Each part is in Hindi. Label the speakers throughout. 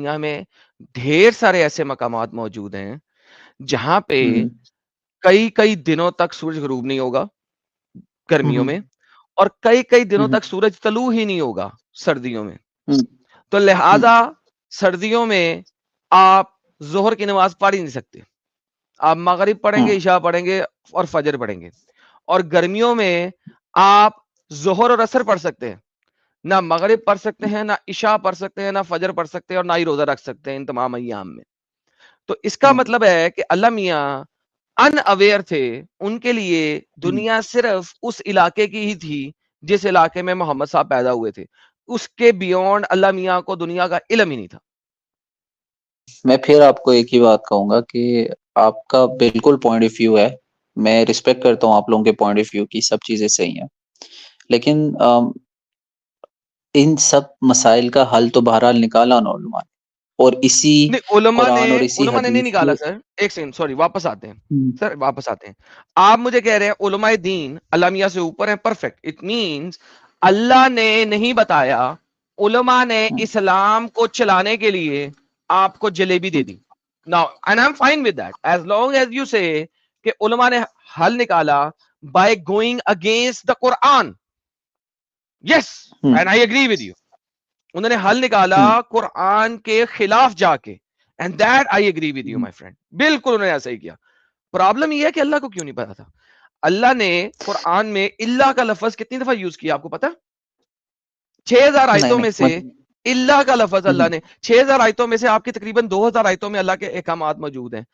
Speaker 1: दुनिया में ढेर सारे ऐसे मकामात मौजूद हैं जहां पे कई कई दिनों तक सूरज गरूब नहीं होगा गर्मियों में, और कई कई दिनों तक सूरज तलू ही नहीं होगा सर्दियों में। तो लिहाजा सर्दियों में आप जोहर की नमाज पढ़ ही नहीं सकते, आप मगरिब पढ़ेंगे, इशा पढ़ेंगे और फजर पढ़ेंगे। और गर्मियों में आप जोहर और असर पढ़ सकते हैं, ना मगरिब पढ़ सकते हैं, ना इशा पढ़ सकते हैं, ना फजर पढ़ सकते हैं, और ना ही रोजा रख सकते हैं इन तमाम अय्याम में। तो इसका मतलब है कि अल्लाह मियां अनअवेयर थे, उनके लिए दुनिया सिर्फ उस इलाके की ही थी जिस इलाके में मोहम्मद साहब पैदा हुए थे। उसके बियॉन्ड अल्लाह मियां को दुनिया का इल्म ही नहीं था।
Speaker 2: मैं फिर आपको एक ही बात कहूंगा कि आपका बिल्कुल पॉइंट ऑफ व्यू है, मैं रिस्पेक्ट करता हूँ आप लोगों के पॉइंट ऑफ व्यू की, सब चीजें सही हैं, लेकिन इन सब मसाइल का हल तो बहरहाल निकाला ना उलमा ने, और इसी
Speaker 1: नहीं,
Speaker 2: कुरान और इसी
Speaker 1: उलमा ने नहीं
Speaker 2: हदीस
Speaker 1: निकाला
Speaker 2: के।
Speaker 1: सर। एक सेकंड, सॉरी, वापस आते हैं सर, वापस आते हैं। आप मुझे कह रहे हैं उलमाए दीन अल्लाह मियां से ऊपर है, परफेक्ट। इट मींस अल्लाह ने नहीं बताया, उलमा ने इस्लाम को चलाने के लिए आपको जलेबी दे दी। Now and I am fine with that as long as you say कि उलमा ने हल निकाला by going against the Quran. Yes, and I agree with you. उन्होंने हल निकाला कुरान के खिलाफ जाके, and that I agree with you my friend, बिल्कुल उन्होंने ऐसा ही किया। प्रॉब्लम यह है कि अल्लाह को क्यों नहीं पता था। अल्लाह ने कुरान में इल्ला का लफ्ज कितनी दफा यूज किया आपको पता? 6000
Speaker 2: नहीं
Speaker 1: आयतों
Speaker 2: नहीं
Speaker 1: में से इल्ला का लफ्ज अल्लाह ने 6000 आयतों में से आपकी तकरीबन 2000 आयतों में अल्लाह के अहकामात मौजूद हैं।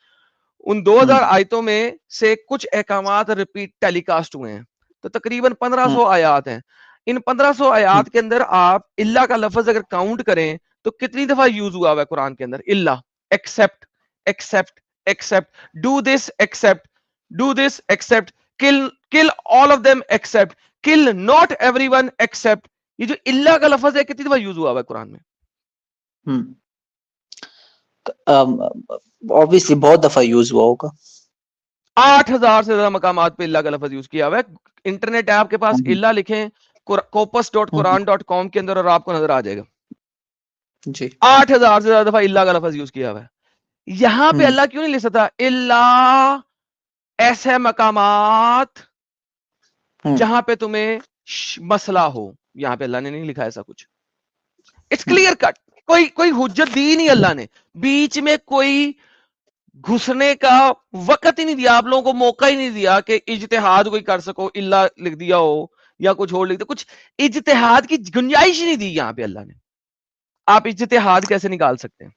Speaker 1: उन 2000 आयतों में से कुछ अहकामात रिपीट टेलीकास्ट हुए हैं, तो तकरीबन 1500 आयात हैं। इन 1500 आयात के अंदर आप इल्ला का लफ्ज अगर काउंट करें तो कितनी दफा यूज हुआ हुआ है कुरान के अंदर इल्ला? Except, except, except, do this except, do this except, kill kill all of them except, kill not everyone except. ये जो इल्ला का लफ्ज है कितनी दफा यूज हुआ हुआ है कुरान में?
Speaker 2: ऑब्वियसली बहुत दफा यूज हुआ होगा।
Speaker 1: 8000 से ज्यादा मकामात पे इल्ला का लफ्ज यूज किया हुआ है। इंटरनेट है आपके पास, इल्ला लिखें corpus.quran.com के अंदर और आपको नजर आ जाएगा।
Speaker 2: जी
Speaker 1: 8000 से ज्यादा दफा इल्ला का लफ्ज यूज किया हुआ है। यहां पे अल्लाह क्यों नहीं लिख सकता इल्ला ऐसे मकामात जहां पे तुम्हें मसला हो? यहां पे अल्लाह ने नहीं लिखा ऐसा कुछ। इट्स क्लियर कट, कोई कोई हुज्जत दी नहीं अल्लाह ने, बीच में कोई घुसने का वक्त ही नहीं दिया, आप लोगों को मौका ही नहीं दिया कि इज्तिहाद कोई कर सको, इल्ला लिख दिया हो या कुछ और लिख दिया। कुछ इज्तिहाद की गुंजाइश ही नहीं दी यहां पे अल्लाह ने। आप इज्तिहाद कैसे निकाल सकते हैं?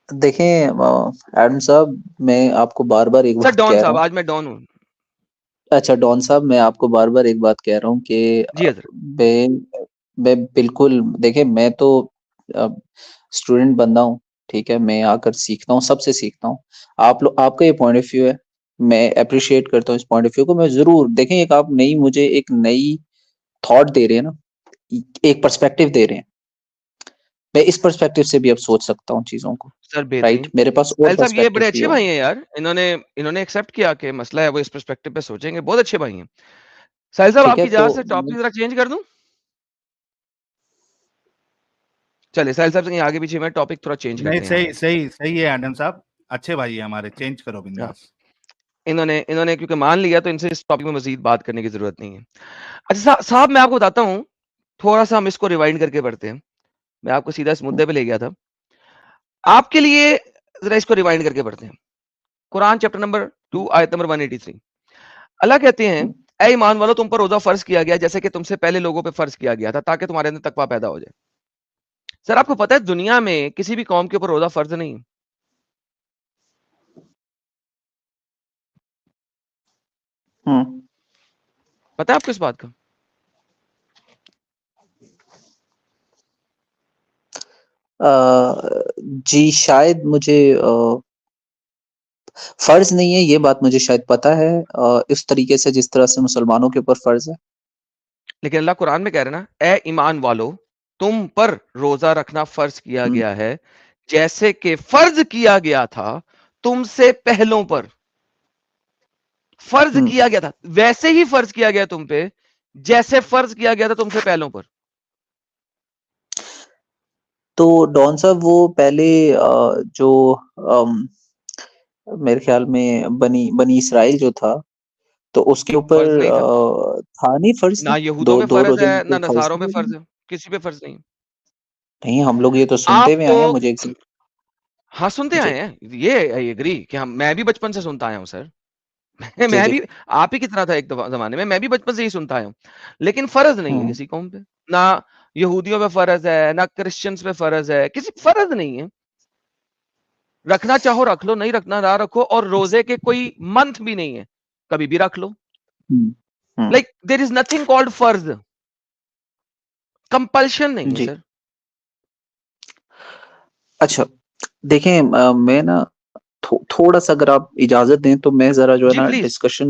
Speaker 2: देखें एडम साहब, मैं आपको बार बार एक
Speaker 1: सर
Speaker 2: बात
Speaker 1: डॉन
Speaker 2: कह रहा
Speaker 1: साहब,
Speaker 2: हूँ।
Speaker 1: आज मैं डॉन हूं।
Speaker 2: अच्छा डॉन साहब, मैं आपको बार बार एक बात कह रहा हूँ कि
Speaker 1: जी हजरत।
Speaker 2: मैं बिल्कुल, देखिए मैं तो स्टूडेंट बंदा हूँ, ठीक है, मैं आकर सीखता हूँ, सबसे सीखता हूँ। आप लोग, आपका ये पॉइंट ऑफ व्यू है, मैं अप्रिशिएट करता हूँ इस पॉइंट ऑफ व्यू को। मैं जरूर, देखें, एक आप नई, मुझे एक नई थॉट दे रहे हैं ना, एक पर्सपेक्टिव दे रहे हैं, मैं इस पर्सपेक्टिव से भी अब सोच सकता हूँ चीजों को।
Speaker 1: सर
Speaker 2: राइट,
Speaker 1: बेहतरीन।
Speaker 2: मेरे पास और
Speaker 1: साहिल साहब ये
Speaker 2: पर्सपेक्टिव
Speaker 1: बड़े
Speaker 2: भी
Speaker 1: अच्छे भाई
Speaker 2: होंगे।
Speaker 1: हैं यार, इन्होंने इन्होंने एक्सेप्ट किया कि मसला है वो इस पर्सपेक्टिव पे सोचेंगे। बहुत अच्छे भाई हैं। साहिल साहब
Speaker 2: ठीक है,
Speaker 1: आपकी
Speaker 2: तो
Speaker 1: इजाजत से टॉपिक जरा चेंज कर दूं? चलिए साहिल साहब से आगे पीछे में टॉपिक थोड़ा चेंज
Speaker 3: नहीं,
Speaker 1: करते हैं।
Speaker 3: सही सही सही है आदम साहब, अच्छे भाई है हमारे, चेंज करो बिंदास।
Speaker 1: इन्होंने इन्होंने क्योंकि मान लिया तो इनसे इस टॉपिक में मजीद बात करने की जरूरत नहीं है। अच्छा साहब, मैं आपको बताता हूँ, थोड़ा सा हम इसको रिवाइंड करके पढ़ते हैं। मैं आपको सीधा इस मुद्दे पे ले गया था, आपके लिए जरा इसको रिवाइंड करके पढ़ते हैं। कुरान चैप्टर नंबर 2 आयत नंबर 183। अल्लाह कहते हैं, ऐ ईमान वालों, तुम पर रोजा फर्ज किया गया जैसे कि तुमसे पहले लोगों पे फर्ज किया गया था, ताकि तुम्हारे अंदर तकवा पैदा हो जाए। सर आपको पता है दुनिया में किसी भी कौम के ऊपर रोजा फर्ज नहीं है? पता है आपको इस बात का?
Speaker 2: जी शायद मुझे फर्ज नहीं है, ये बात मुझे शायद पता है, इस तरीके से जिस तरह से मुसलमानों के ऊपर फर्ज है।
Speaker 1: लेकिन अल्लाह कुरान में कह रहे ना, ए ईमान वालों, तुम पर रोजा रखना फर्ज किया गया है जैसे कि फर्ज किया गया था तुमसे पहलों पर। फर्ज किया गया था, वैसे ही फर्ज किया गया तुम पे जैसे फर्ज किया गया था तुमसे पहलों पर।
Speaker 2: तो डॉन साहब वो पहले जो मेरे ख्याल में बनी इसराइल जो था, तो उसके ऊपर
Speaker 1: फर्ज नहीं था,
Speaker 2: था नहीं फर्ज
Speaker 1: ना
Speaker 2: था,
Speaker 1: यहूदियों
Speaker 2: दो
Speaker 1: में
Speaker 2: दो
Speaker 1: फर्ज
Speaker 2: रोजे
Speaker 1: है
Speaker 2: तो
Speaker 1: ना
Speaker 2: फर्ज
Speaker 1: नसारों में
Speaker 2: था।
Speaker 1: फर्ज है, किसी पे फर्ज नहीं।
Speaker 2: नहीं, हम लोग ये तो सुनते
Speaker 1: आप
Speaker 2: हुए
Speaker 1: तो
Speaker 2: आए हैं, मुझे एक
Speaker 1: हाँ सुनते
Speaker 2: जी
Speaker 1: आए हैं, ये आई एग्री कि हम, मैं भी बचपन से सुनता आया हूँ सर।
Speaker 2: जी
Speaker 1: मैं
Speaker 2: जी।
Speaker 1: भी आप ही की तरह था एक जमाने में, मैं भी बचपन से ही सुनता आया हूँ, लेकिन फर्ज नहीं है
Speaker 2: हम्म
Speaker 1: किसी कौम पे, ना यहूदियों पे फर्ज है, ना क्रिश्चियंस पे फर्ज है, किसी फर्ज नहीं है। रखना चाहो रख लो, नहीं रखना ना रखो, और रोजे के कोई मंथ भी नहीं है, कभी भी रख लो।
Speaker 2: Hmm hmm,
Speaker 1: like there is nothing called फर्ज, कंपल्शन नहीं है
Speaker 2: जी।
Speaker 1: सर।
Speaker 2: अच्छा, देखें मैं ना थोड़ा सा अगर आप इजाजत दें तो मैं जरा जो है
Speaker 1: जी
Speaker 2: ना
Speaker 1: प्लीज,
Speaker 2: डिस्कशन,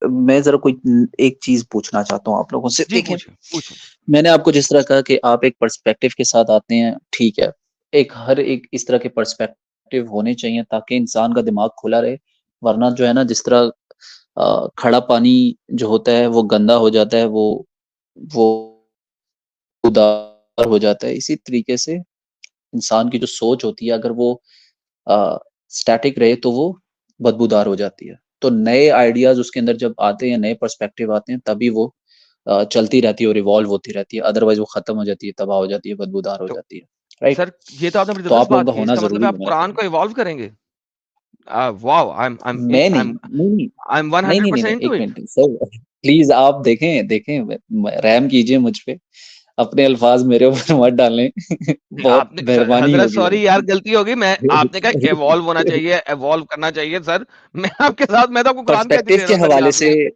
Speaker 2: मैं जरा कोई एक चीज पूछना चाहता हूँ आप लोगों से।
Speaker 1: जी
Speaker 2: देखें,
Speaker 1: पूछे पूछे।
Speaker 2: मैंने आपको जिस तरह कहा कि आप एक पर्सपेक्टिव के साथ आते हैं, ठीक है, एक हर एक इस तरह के पर्सपेक्टिव होने चाहिए ताकि इंसान का दिमाग खुला रहे, वरना जो है ना जिस तरह खड़ा पानी जो होता है वो गंदा हो जाता है, वो उदार हो जाता है, इसी तरीके से इंसान की जो सोच होती है अगर वो स्टैटिक रहे तो वो बदबूदार हो जाती है। तो नए आइडियाज उसके अंदर जब आते हैं, नए पर्सपेक्टिव आते हैं, तभी वो चलती रहती है और इवॉल्व होती रहती है, अदरवाइज वो खत्म हो जाती है, तबाह हो जाती है, बदबूदार हो
Speaker 1: तो
Speaker 2: जाती है। राइट?
Speaker 1: सर ये तो आपने बड़ी
Speaker 2: तो
Speaker 1: जबरदस्त
Speaker 2: आप लोगों
Speaker 1: बात
Speaker 2: का
Speaker 1: की,
Speaker 2: होना
Speaker 1: इसका मतलब
Speaker 2: जरूरी
Speaker 1: है
Speaker 2: है
Speaker 1: आप
Speaker 2: मेरे
Speaker 1: कुरान
Speaker 2: ख्याल
Speaker 1: को इवॉल्व करेंगे। वाओ,
Speaker 2: में। मैं नहीं, नहीं,
Speaker 1: आई एम
Speaker 2: नहीं, नहीं, नहीं,
Speaker 1: 100%
Speaker 2: नहीं,
Speaker 1: इनटू
Speaker 2: एक
Speaker 1: इट।
Speaker 2: मिनट सर, प्लीज आप देखें, देखें, रहम कीजिए मुझ पे, अपने अल्फाज मेरे ऊपर मत डालें। बहुत
Speaker 1: आपने
Speaker 2: मेहरबानी
Speaker 1: हजरत
Speaker 2: होगी
Speaker 1: सॉरी यार, गलती होगी, मैं आपने कहा एवॉल्व होना
Speaker 2: आपकी।
Speaker 1: चाहिए, एवॉल्व करना चाहिए सर। मैं आपके साथ, मैं तो आपको कुरान का
Speaker 2: पर्सपेक्टिव
Speaker 1: दे रहा
Speaker 2: के
Speaker 1: हूँ सर
Speaker 2: हवाले
Speaker 1: याद
Speaker 2: से
Speaker 1: में।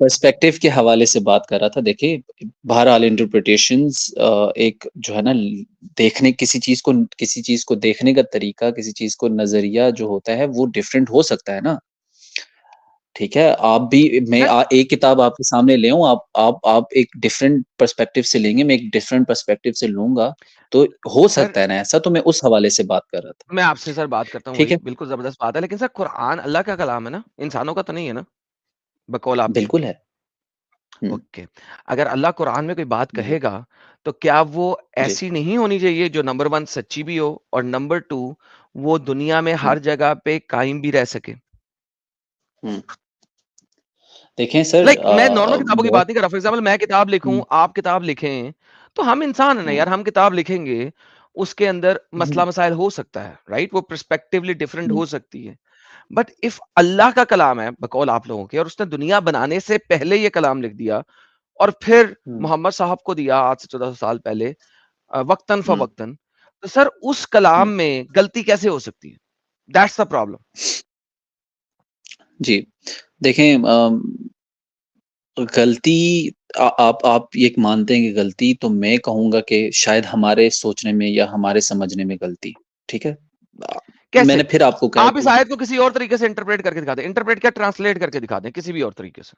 Speaker 2: पर्सपेक्टिव के हवाले से बात कर रहा था। देखिए, बहरहाल इंटरप्रिटेशंस एक जो है ना, देखने किसी चीज को देखने का तरीका, किसी चीज को नजरिया जो होता है वो डिफरेंट हो सकता है ना। ठीक है, आप भी,
Speaker 1: सर
Speaker 2: एक किताब आपके सामने ले आऊं, आप एक डिफरेंट पर्सपेक्टिव से लेंगे, मैं एक डिफरेंट पर्सपेक्टिव से लूंगा, तो हो
Speaker 1: सर
Speaker 2: सकता है ना ऐसा, तो मैं उस हवाले से बात कर रहा था।
Speaker 1: मैं आपसे सर बात करता हूँ,
Speaker 2: ठीक
Speaker 1: वही
Speaker 2: है,
Speaker 1: बिल्कुल जबरदस्त बात है, लेकिन सर कुरान अल्लाह का कलाम है ना, इंसानों का तो नहीं है ना, बकौल आपके।
Speaker 2: बिल्कुल है। हम्म,
Speaker 1: ओके, अगर अल्लाह कुरान में कोई बात
Speaker 2: जी
Speaker 1: कहेगा, तो क्या वो
Speaker 2: जी।
Speaker 1: ऐसी नहीं होनी चाहिए जो नंबर 1 सच्ची भी हो, और नंबर 2 वो दुनिया में
Speaker 2: हम्म
Speaker 1: हर जगह पे कायम भी रह सके?
Speaker 2: हम्म। देखें सर,
Speaker 1: लाइक मैं नॉर्मल किताबों की
Speaker 2: बहुत
Speaker 1: बात नहीं कर रहा। फॉर एग्जांपल मैं किताब लिखूं,
Speaker 2: हम्म
Speaker 1: आप किताब लिखें, तो हम इंसान है ना
Speaker 2: हम्म
Speaker 1: यार, हम किताब लिखेंगे, उसके अंदर
Speaker 2: हम्म
Speaker 1: मसला मसाइल हो सकता है, राइट? वो पर्सपेक्टिवली डिफरेंट
Speaker 2: हम्म
Speaker 1: हो सकती है। बट इफ अल्लाह का कलाम है बकौल आप लोगों के, और उसने दुनिया बनाने से पहले ये कलाम लिख दिया, और फिर
Speaker 2: हम्म
Speaker 1: मोहम्मद साहब को दिया आज से 1400 साल पहले, वक्तन
Speaker 2: हम्म
Speaker 1: फवक्तन, तो सर उस कलाम
Speaker 2: हम्म,
Speaker 1: में गलती कैसे हो सकती है? That's the problem.
Speaker 2: जी। देखें, गलती, आप ये मानते हैं कि गलती, तो मैं कहूंगा कि शायद हमारे सोचने में या हमारे समझने में गलती। ठीक है, आ, मैंने
Speaker 1: कैसे?
Speaker 2: फिर आपको कहा
Speaker 1: आप इस
Speaker 2: कि
Speaker 1: आयत को किसी और तरीके से इंटरप्रेट करके दिखा दें, इंटरप्रेट क्या, ट्रांसलेट करके दिखा दें किसी भी और तरीके से।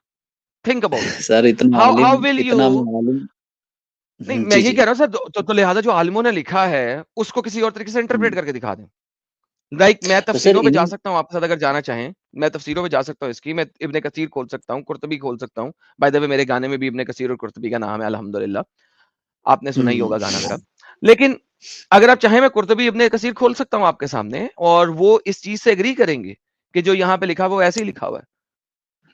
Speaker 1: Think about it.
Speaker 2: Sir
Speaker 1: how how will you,
Speaker 2: इतना मैं आलिम।
Speaker 1: नहीं मैं
Speaker 2: जी
Speaker 1: ये
Speaker 2: जी।
Speaker 1: कह रहा हूँ सर, तो लिहाजा जो आलिमों ने लिखा है, उसको किसी और तरीके से इंटरप्रेट
Speaker 2: हम्म,
Speaker 1: करके दिखा दें। लाइक मैं
Speaker 2: तो सर
Speaker 1: तफसीरों पे जा
Speaker 2: इन्हीं
Speaker 1: सकता हूँ आपके साथ अगर जाना चाहें, मैं तफसीरों पे जा सकता हूँ इसकी, मैं इब्ने कसीर खोल सकता हूँ, कुर्तुबी खोल सकता हूँ। बाय द वे मेरे गाने में भी इब्ने कसीर और कुर्तुबी का नाम है अल्हम्दुलिल्लाह, आपने सुना ही
Speaker 2: हम्म
Speaker 1: होगा गाना मेरा। लेकिन अगर आप चाहें, मैं कुर्तुबी इब्ने कसीर खोल सकता हूँ आपके सामने, और वो इस चीज़ से एग्री करेंगे कि जो यहाँ पे लिखा हुआ है वो ऐसे ही लिखा हुआ है।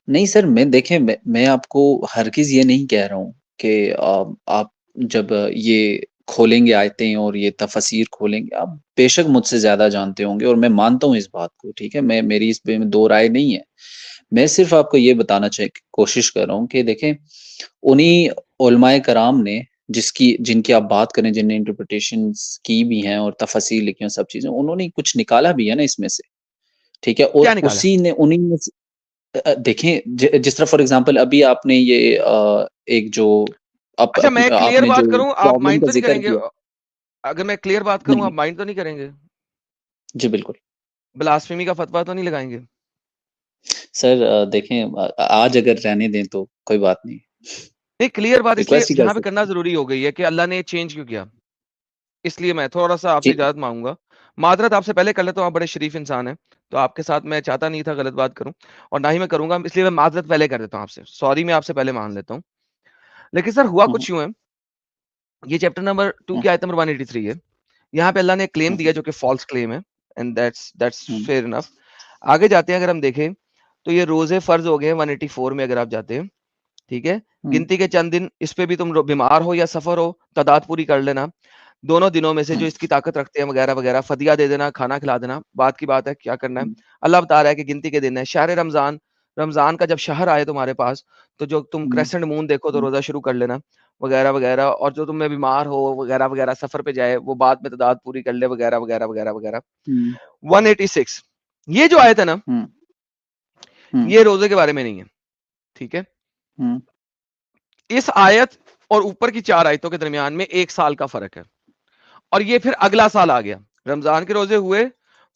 Speaker 2: नहीं सर, मैं देखें, मैं आपको हरगिज ये नहीं कह रहा हूँ कि आप जब ये खोलेंगे आयतें और ये तफसीर खोलेंगे, आप बेशक मुझसे ज्यादा जानते होंगे और मैं मानता हूँ इस बात को। ठीक है, मैं मेरी इस पे में दो राय नहीं है। मैं सिर्फ आपको ये बताना कोशिश कर रहा हूँ कि देखें, उन्हीं उलमाए कराम ने जिनकी आप बात करें, जिनने इंटरप्रिटेशन की भी हैं और तफसीर लिखी हैं, सब चीजें उन्होंने कुछ निकाला भी है ना इसमें से। ठीक है,
Speaker 1: क्या
Speaker 2: और
Speaker 1: निकाला?
Speaker 2: उसी ने उन्हीं में देखें, जिस तरह फॉर एग्जांपल अभी आपने ये एक जो
Speaker 1: अच्छा मैं क्लियर
Speaker 2: आपने जो
Speaker 1: बात करूँ, आप
Speaker 2: प्रॉब्लम
Speaker 1: माइंड
Speaker 2: का
Speaker 1: तो नहीं
Speaker 2: जिक्र
Speaker 1: करेंगे?
Speaker 2: किया।
Speaker 1: अगर मैं क्लियर बात करूँ, आप
Speaker 2: नहीं,
Speaker 1: माइंड तो नहीं करेंगे?
Speaker 2: जी बिल्कुल।
Speaker 1: ब्लास्फेमी का फतवा तो नहीं लगाएँगे?
Speaker 2: सर देखें, आज अगर रहने दें तो कोई बात नहीं,
Speaker 1: नहीं, क्लियर बात इसलिए
Speaker 2: रिक्वेस्ट ही कर
Speaker 1: यहाँ पे
Speaker 2: सकते
Speaker 1: करना
Speaker 2: हैं।
Speaker 1: ज़रूरी हो गई है कि अल्लाह ने चेंज क्यों किया? इसलिए मैं थोड़ा-सा आपसे
Speaker 2: जी
Speaker 1: इजाज़त माँगूँगा। माज़रत आपसे पहले कर लेता हूँ, आप बड़े शरीफ इंसान हैं, तो आपके साथ मैं चाहता नहीं था गलत बात करूँ, और ना ही मैं करूँगा, इसलिए मैं माज़रत पहले कर देता हूँ आपसे। सॉरी मैं आपसे पहले मान लेता हूँ। लेकिन सर हुआ
Speaker 2: हम्म
Speaker 1: कुछ यूँ है ये चैप्टर नंबर 2 की आयत नंबर 183 है। यहाँ पे अल्लाह ने क्लेम दिया जो कि फॉल्स क्लेम है, एंड दैट्स फेयर इनफ। आगे जाते हैं, अगर हम देखें तो ये रोजे फर्ज हो गए 184 में, अगर आप जाते हैं, ठीक है। गिनती के चंद दिन, इस पे भी तुम बीमार हो या सफर हो, तादाद पूरी कर लेना। दोनों दिनों में से जो इसकी ताकत रखते हैं वगैरह वगैरह, फदिया दे देना, खाना खिला देना। बात की बात है, क्या करना है? अल्लाह बता रहा है कि गिनती के दिन है, शहर रमजान, रमजान का जब शहर आए तुम्हारे पास, तो जो तुम क्रेसेंट मून देखो तो रोजा शुरू कर लेना, वगैरह वगैरह। और जो तुम्हें बीमार हो वगैरह वगैरह, सफर पे जाए, वो बाद में तादाद पूरी कर ले, वगैरह वगैरह वगैरह वगैरह। 186 ये जो आयत है ना, ये रोजे के बारे में नहीं है, ठीक है। इस आयत और ऊपर की 4 आयतों के दरमियान में 1 साल का फर्क है, और ये फिर अगला साल आ गया। रमजान के रोजे हुए,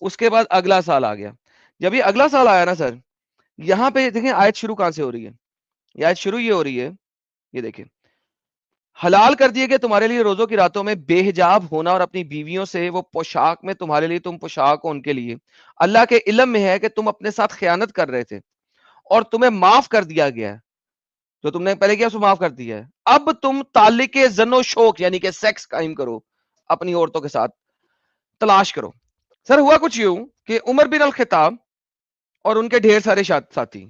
Speaker 1: उसके बाद अगला साल आ गया। जब ये अगला साल आया ना सर, यहां पे देखें आयत शुरू कहां से हो रही है। ये आयत शुरू ये हो रही है, ये देखिए, हलाल कर दिए गए तुम्हारे लिए रोजों की रातों में बेहिजाब होना और अपनी बीवियों से वो पोशाक में तुम्हारे लिए तुम पोशाक हो उनके लिए। अल्लाह के इल्म में है कि तुम अपने साथ खयानत कर रहे थे और तुम्हें माफ कर दिया गया है। जो तुमने पहले किया उसको माफ कर दिया है। अब तुम तालिक जनो शोक यानी कि सेक्स कायम करो, अपनी औरतों के साथ तलाश करो। सर हुआ कुछ यूं कि उमर बिन अल खिताब और उनके ढेर सारे साथी,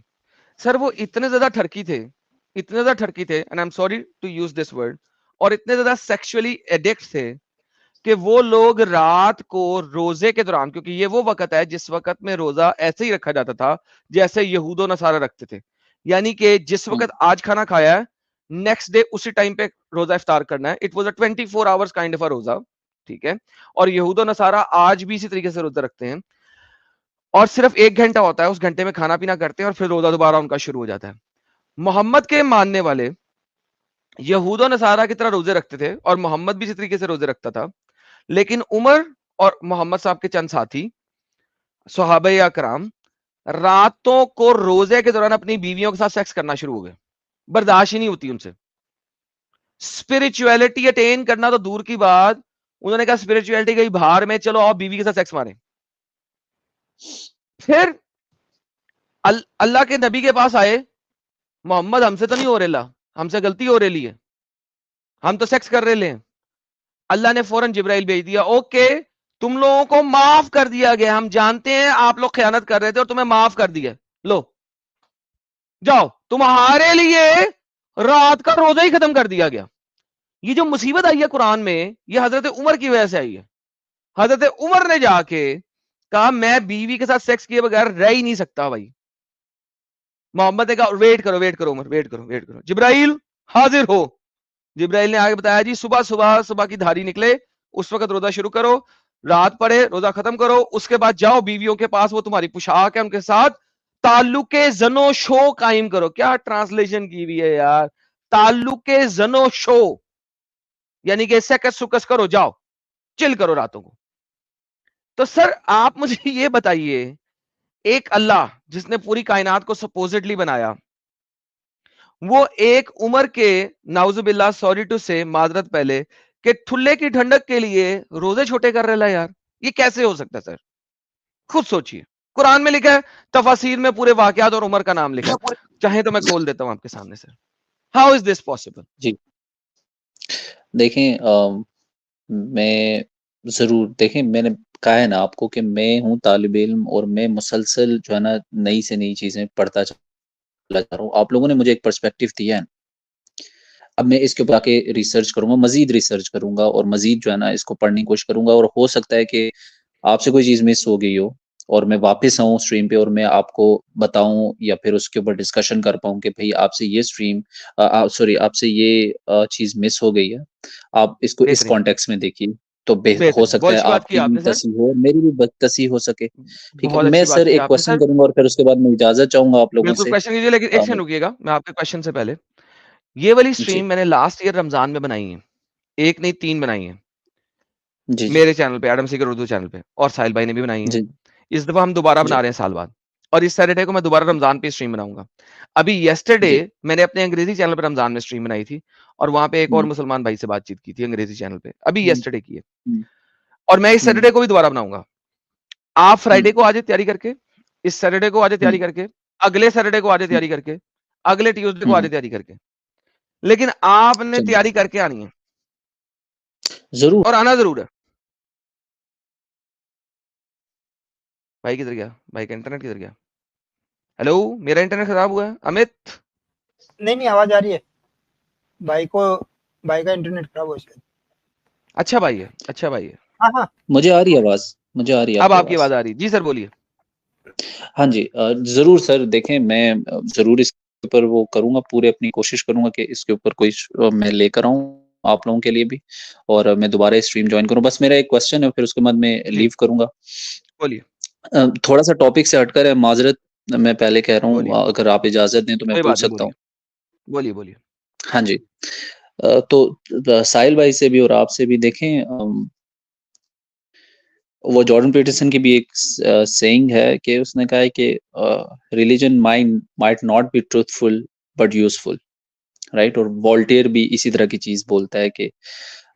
Speaker 1: सर वो इतने ज्यादा ठरकी थे, इतने ज्यादा ठरकी थे, and I am sorry to use this word, और इतने ज्यादा सेक्सुअली एडिक्ट थे कि वो लोग रात को रोजे के दौरान, क्योंकि ये वो वक्त है जिस वक्त में रोजा ऐसे ही रखा जाता था जैसे यहूदो नसारा रखते थे, यानी कि जिस वक्त आज खाना खाया है नेक्स्ट डे उसी टाइम पे रोजा इफ्तार करना है। It was a 24 hours kind of a रोजा, ठीक है। और यहूदो नसारा आज भी इसी तरीके से रोजा रखते हैं, और सिर्फ 1 घंटा होता है, उस घंटे में खाना पीना करते हैं और फिर रोजा दोबारा उनका शुरू हो जाता है। मोहम्मद के मानने वाले यहूदो नसारा की तरह रोजे रखते थे, और मोहम्मद भी इसी तरीके से रोजे रखता था। लेकिन उमर और मोहम्मद साहब के चंद साथी सहाबा अकराम रातों को रोजे के दौरान अपनी बीवियों के साथ सेक्स करना शुरू हो गए। बर्दाश्त ही नहीं होती उनसे। स्पिरिचुअलिटी अटेन करना तो दूर की बात, उन्होंने कहा स्पिरिचुअलिटी गई बाहर में, चलो आओ बीवी के साथ सेक्स मारें। फिर अल्लाह के नबी के पास आए, मोहम्मद हमसे तो नहीं हो रहा, हमसे गलती हो रही है, हम तो सेक्स कर रहे हैं। अल्लाह ने फौरन जिब्राइल भेज दिया, ओके तुम लोगों को माफ कर दिया गया, हम जानते हैं आप लोग खयानत कर रहे थे और तुम्हें माफ कर दिया, लो जाओ, तुम्हारे लिए रात का रोजा ही खत्म कर दिया गया। ये जो मुसीबत आई है कुरान में, ये हजरत उमर की वजह से आई है। हजरत उमर ने जाके कहा मैं बीवी के साथ सेक्स किए बगैर रह ही नहीं सकता भाई। मोहम्मद ने कहा वेट करो वेट करो उमर, वेट करो वेट करो, जिब्राइल हाजिर हो। जिब्राइल ने आगे बताया जी सुबह सुबह सुबह की धारी निकले, उस वक्त रोजा शुरू करो, रात पड़े रोजा खत्म करो, उसके बाद जाओ बीवियों के पास, वो तुम्हारी पोशाक है, उनके साथ ताल्लुके जनो शो कायम करो। क्या ट्रांसलेशन की हुई है यार, ताल्लुके जनो शो यानी कि सेकस सुकस करो, जाओ चिल करो रातों को। तो सर आप मुझे ये बताइए, एक अल्लाह जिसने पूरी कायनात को सपोजिटली बनाया, वो एक उम्र के नाउजुबिल्लाह सॉरी टू से माजरत पहले के ठुल्ले की ठंडक के लिए रोजे छोटे कर रहा है यार, ये कैसे हो सकता है सर? खुद सोचिए, कुरान में लिखा है, तफासीर में पूरे वाकयात और उमर का नाम लिखा है, चाहे तो मैं खोल देता हूं आपके सामने sir. How is this possible?
Speaker 2: जी देखें, मैं जरूर देखें, मैंने कहा है ना आपको कि मैं हूँ तालिब इल्म और मैं मुसलसल जो है ना नई से नई चीजें पढ़ता चला जा रहा हूँ। आप लोगों ने मुझे एक पर्सपेक्टिव दिया है, अब मैं इसके ऊपर आके रिसर्च करूंगा, मजीद रिसर्च करूंगा और मजीद जो है ना इसको पढ़ने की कोशिश करूंगा, और हो सकता है कि आपसे कोई चीज मिस हो गई हो और मैं वापस आऊँ स्ट्रीम पे और मैं आपको बताऊं या फिर उसके ऊपर डिस्कशन कर पाऊं कि भाई आपसे ये स्ट्रीम सॉरी आपसे ये चीज मिस हो गई है, आप इसको इस
Speaker 1: बेहतरीन
Speaker 2: कॉन्टेक्स्ट में देखिए, तो हो
Speaker 1: बेहतरीन,
Speaker 2: सकता
Speaker 1: बहुत
Speaker 2: है
Speaker 1: अच्छी बात की
Speaker 2: आपकी भी
Speaker 1: आपने सर,
Speaker 2: तसी हो और मेरी भी तसी हो सके। ठीक है,
Speaker 1: बहुत
Speaker 2: मैं
Speaker 1: अच्छी बात
Speaker 2: सर
Speaker 1: की
Speaker 2: एक
Speaker 1: आपने
Speaker 2: क्वेश्चन
Speaker 1: सर।
Speaker 2: करूंगा और फिर उसके बाद मैं इजाजत चाहूंगा आप लोगों
Speaker 1: बिल्कुल
Speaker 2: से।
Speaker 1: क्वेश्चन कीजिए, लेकिन एक सेकंड रुकिएगा, मैं आपके क्वेश्चन से पहले, ये वाली
Speaker 2: जी
Speaker 1: स्ट्रीम मैंने लास्ट ईयर रमजान में बनाई है, एक नहीं 3 बनाई है
Speaker 2: जी जी
Speaker 1: मेरे चैनल पे, एडम सीकर उर्दू चैनल पे, और साहिल भाई ने भी बनाई है।
Speaker 2: जी
Speaker 1: इस दफा हम दोबारा
Speaker 2: जी
Speaker 1: बना रहे हैं साल बाद, और इस सैटरडे को मैं दोबारा रमजान पे स्ट्रीम बनाऊंगा। अभी येस्टरडे
Speaker 2: जी
Speaker 1: मैंने अपने अंग्रेजी चैनल पर रमजान में स्ट्रीम बनाई थी, और वहां पे एक और
Speaker 2: हम्म,
Speaker 1: मुसलमान भाई से बातचीत की थी अंग्रेजी चैनल पे, अभी
Speaker 2: हम्म,
Speaker 1: येस्टरडे की है।
Speaker 2: हम्म,
Speaker 1: और मैं इस
Speaker 2: हम्म,
Speaker 1: सैटरडे को भी दोबारा बनाऊंगा। आप
Speaker 2: हम्म,
Speaker 1: फ्राइडे को आज तैयारी करके, इस सैटरडे को आज तैयारी
Speaker 2: हम्म,
Speaker 1: करके, अगले सैटरडे को आज
Speaker 2: हम्म,
Speaker 1: तैयारी करके, अगले ट्यूसडे को आज
Speaker 2: हम्म,
Speaker 1: तैयारी करके, लेकिन आपने
Speaker 2: चलिए
Speaker 1: तैयारी करके आनी है।
Speaker 2: जरूर।
Speaker 1: और आना जरूर है। भाई किधर गया? भाई का इंटरनेट किधर गया? हेलो, मेरा इंटरनेट खराब हुआ है अमित?
Speaker 4: नहीं नहीं, आवाज आ रही है। भाई को, भाई का इंटरनेट खराब हो शायद।
Speaker 1: अच्छा भाई है, अच्छा भाई है।
Speaker 4: हाँ हाँ,
Speaker 2: मुझे आ रही है आवाज, मुझे आ रही है
Speaker 1: अब
Speaker 2: आपकी
Speaker 1: आपकी
Speaker 2: आवाज।
Speaker 1: आवाज आ रही जी सर, बोलिए।
Speaker 2: हाँ जी, जरूर सर। देखें, मैं जरूर इसके ऊपर वो करूंगा, पूरे अपनी कोशिश करूंगा कि इसके ऊपर कोई मैं लेकर आऊं आप लोगों के लिए भी, और मैं दोबारा स्ट्रीम ज्वाइन करूं। बस मेरा एक क्वेश्चन है, फिर उसके बाद मैं
Speaker 1: जी
Speaker 2: लीव करूंगा।
Speaker 1: बोलिए
Speaker 2: थोड़ा सा टॉपिक से हटकर है, माजरत मैं पहले कह रहा
Speaker 1: बोलिए।
Speaker 2: हूँ, अगर आप इजाजत दें तो मैं
Speaker 1: कोई बात
Speaker 2: पूछ
Speaker 1: नहीं,
Speaker 2: सकता
Speaker 1: बोलिए
Speaker 2: हूँ?
Speaker 1: बोलिए बोलिए।
Speaker 2: हाँ जी। साहिल भाई से भी और आपसे भी देखें, वो जॉर्डन पीटरसन की भी एक सेइंग है कि उसने कहा है कि religion mind might not be truthful but useful, right? और वॉल्टेयर भी इसी तरह की चीज बोलता है कि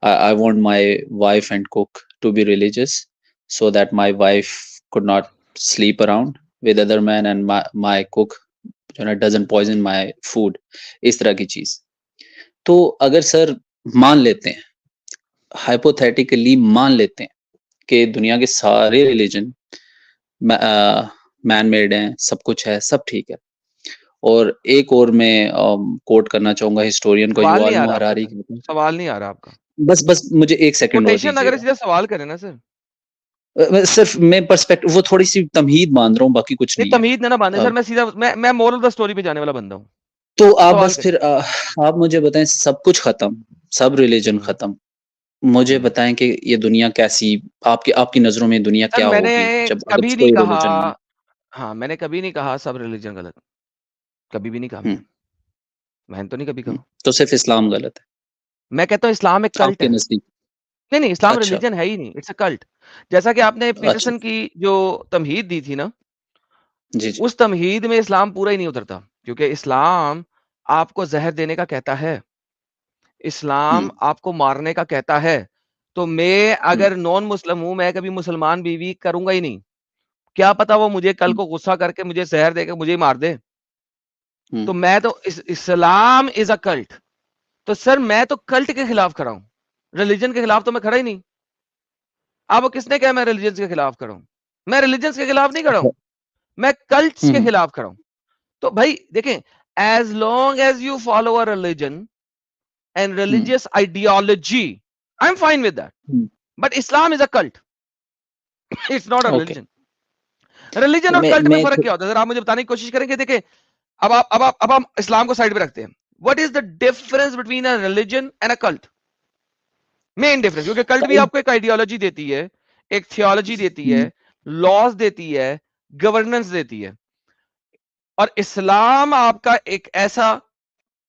Speaker 2: I want my wife and cook to be religious so that my wife could not sleep around with other man and my cook जो है डजंट पॉइजन माय फूड, इस तरह की चीज। तो अगर सर मान लेते हैं, हाइपोथेटिकली मान लेते हैं कि दुनिया के सारे रिलीजन मैन मेड हैं, सब कुछ है, सब ठीक है, और एक और मैं कोट करना चाहूंगा हिस्टोरियन को,
Speaker 1: सवाल नहीं
Speaker 2: युval
Speaker 1: आ
Speaker 2: नोह
Speaker 1: रहा आपका
Speaker 2: हरारी
Speaker 1: सर,
Speaker 2: की।
Speaker 1: सवाल नहीं आ रहा आपका।
Speaker 2: बस बस मुझे एक सेकंड और
Speaker 1: कोटेशन अगर
Speaker 2: दीजिएगा।
Speaker 1: सीधा सवाल करें ना सर।
Speaker 2: सिर्फ मैं पर्सपेक्टिव, वो थोड़ी सी तमहीद बांध रहा हूँ, बाकी कुछ
Speaker 1: नहीं
Speaker 2: नहीं है।
Speaker 1: तमीज ना बांधे सर, मैं सीधा मैं मोरल ऑफ द स्टोरी पे जाने वाला बंदा हूँ।
Speaker 2: तो आप
Speaker 1: सवाल
Speaker 2: बस
Speaker 1: करें।
Speaker 2: फिर आप मुझे बताएं, सब कुछ खत्म, सब रिलीजन खत्म, मुझे बताएं कि ये दुनिया कैसी, आपकी आपकी नजरों में दुनिया
Speaker 1: सर
Speaker 2: क्या
Speaker 1: मैंने
Speaker 2: होगी जब अगर
Speaker 1: कभी नहीं
Speaker 2: कोई
Speaker 1: कहा,
Speaker 2: रिलीजन नहीं?
Speaker 1: हाँ मैंने कभी नहीं कहा सब रिलीजन गलत, कभी भी नहीं कहा
Speaker 2: हम्म,
Speaker 1: मैंने तो नहीं कभी कहा।
Speaker 2: तो सिर्फ इस्लाम गलत है
Speaker 1: मैं कहता हूँ इस्लाम एक कल्ट
Speaker 2: आपके
Speaker 1: है।
Speaker 2: नजदीक?
Speaker 1: नहीं नहीं, इस्लाम
Speaker 2: अच्छा,
Speaker 1: रिलीजन है ही नहीं, इट्स अ कल्ट। जैसा कि आपने
Speaker 2: अच्छा,
Speaker 1: पीटरसन की जो तमहीद दी थी ना,
Speaker 2: जी जी।
Speaker 1: उस तमहीद में इस्लाम पूरा ही नहीं उतरता, क्योंकि इस्लाम आपको जहर देने का कहता है, इस्लाम
Speaker 2: हम्म,
Speaker 1: आपको मारने का कहता है। तो मैं
Speaker 2: हम्म,
Speaker 1: अगर नॉन मुस्लिम हूं, मैं कभी मुसलमान बीवी करूंगा ही नहीं। क्या पता वो मुझे कल
Speaker 2: हम्म,
Speaker 1: को गुस्सा करके मुझे जहर देकर मुझे ही मार दे।
Speaker 2: हम्म,
Speaker 1: तो मैं तो इस्लाम इज अ कल्ट। तो सर मैं तो कल्ट के खिलाफ खड़ा हूं, रिलीजन के खिलाफ तो मैं खड़ा ही नहीं। अब किसने कहा मैं रिलीजन के खिलाफ खड़ा हूं? मैं रिलीजन के खिलाफ नहीं खड़ा हूं, मैं कल्ट्स के
Speaker 2: हम्म,
Speaker 1: खिलाफ खड़ा हूं। तो भाई देखें, as long as you follow a religion and
Speaker 2: hmm,
Speaker 1: religious ideology, I am fine with that.
Speaker 2: Hmm,
Speaker 1: but Islam is a cult, it's not a
Speaker 2: okay.
Speaker 1: Religion. Religion और कल्ट में
Speaker 2: मैं
Speaker 1: फर्क क्या होता है? अगर आप मुझे बताने की कोशिश करेंगे, देखें, अब हम इस्लाम को साइड पे रखते हैं। What is the difference between a religion and a cult? Main difference, क्योंकि कल्ट भी
Speaker 2: कल
Speaker 1: आपको एक आइडियोलॉजी देती है, एक थियोलॉजी देती है,
Speaker 2: हम्म,
Speaker 1: लॉज देती है, गवर्नेंस देती है। और इस्लाम आपका एक ऐसा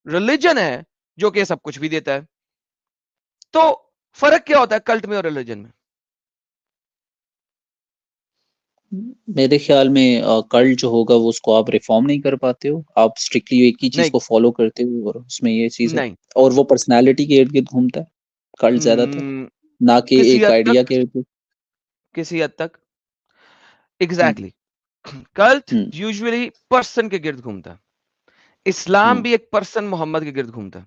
Speaker 1: रिलीजन है जो कि सब कुछ भी देता है। तो फर्क क्या होता है कल्ट में और रिलीजन में?
Speaker 2: मेरे ख्याल में कल्ट जो होगा वो उसको आप रिफॉर्म नहीं कर पाते हो, आप स्ट्रिक्टली एक ही चीज
Speaker 1: नहीं
Speaker 2: को फॉलो करते हो और उसमें ये चीज है,
Speaker 1: नहीं।
Speaker 2: और वो पर्सनालिटी के इर्द गिर्द घूमता है कल्ट ज्यादातर,
Speaker 1: हम्म,
Speaker 2: ना कि
Speaker 1: किसी
Speaker 2: एक
Speaker 1: हद
Speaker 2: आइडिया
Speaker 1: तक,
Speaker 2: के इर्द गिर्द।
Speaker 1: किसी हद तक
Speaker 2: हम्म,
Speaker 1: एग्जैक्टली exactly. कल्ट
Speaker 2: हम्म,
Speaker 1: यूजुअली पर्सन के गिर्द घूमता है, इस्लाम
Speaker 2: हम्म,
Speaker 1: भी एक पर्सन मोहम्मद के गिर्द घूमता है।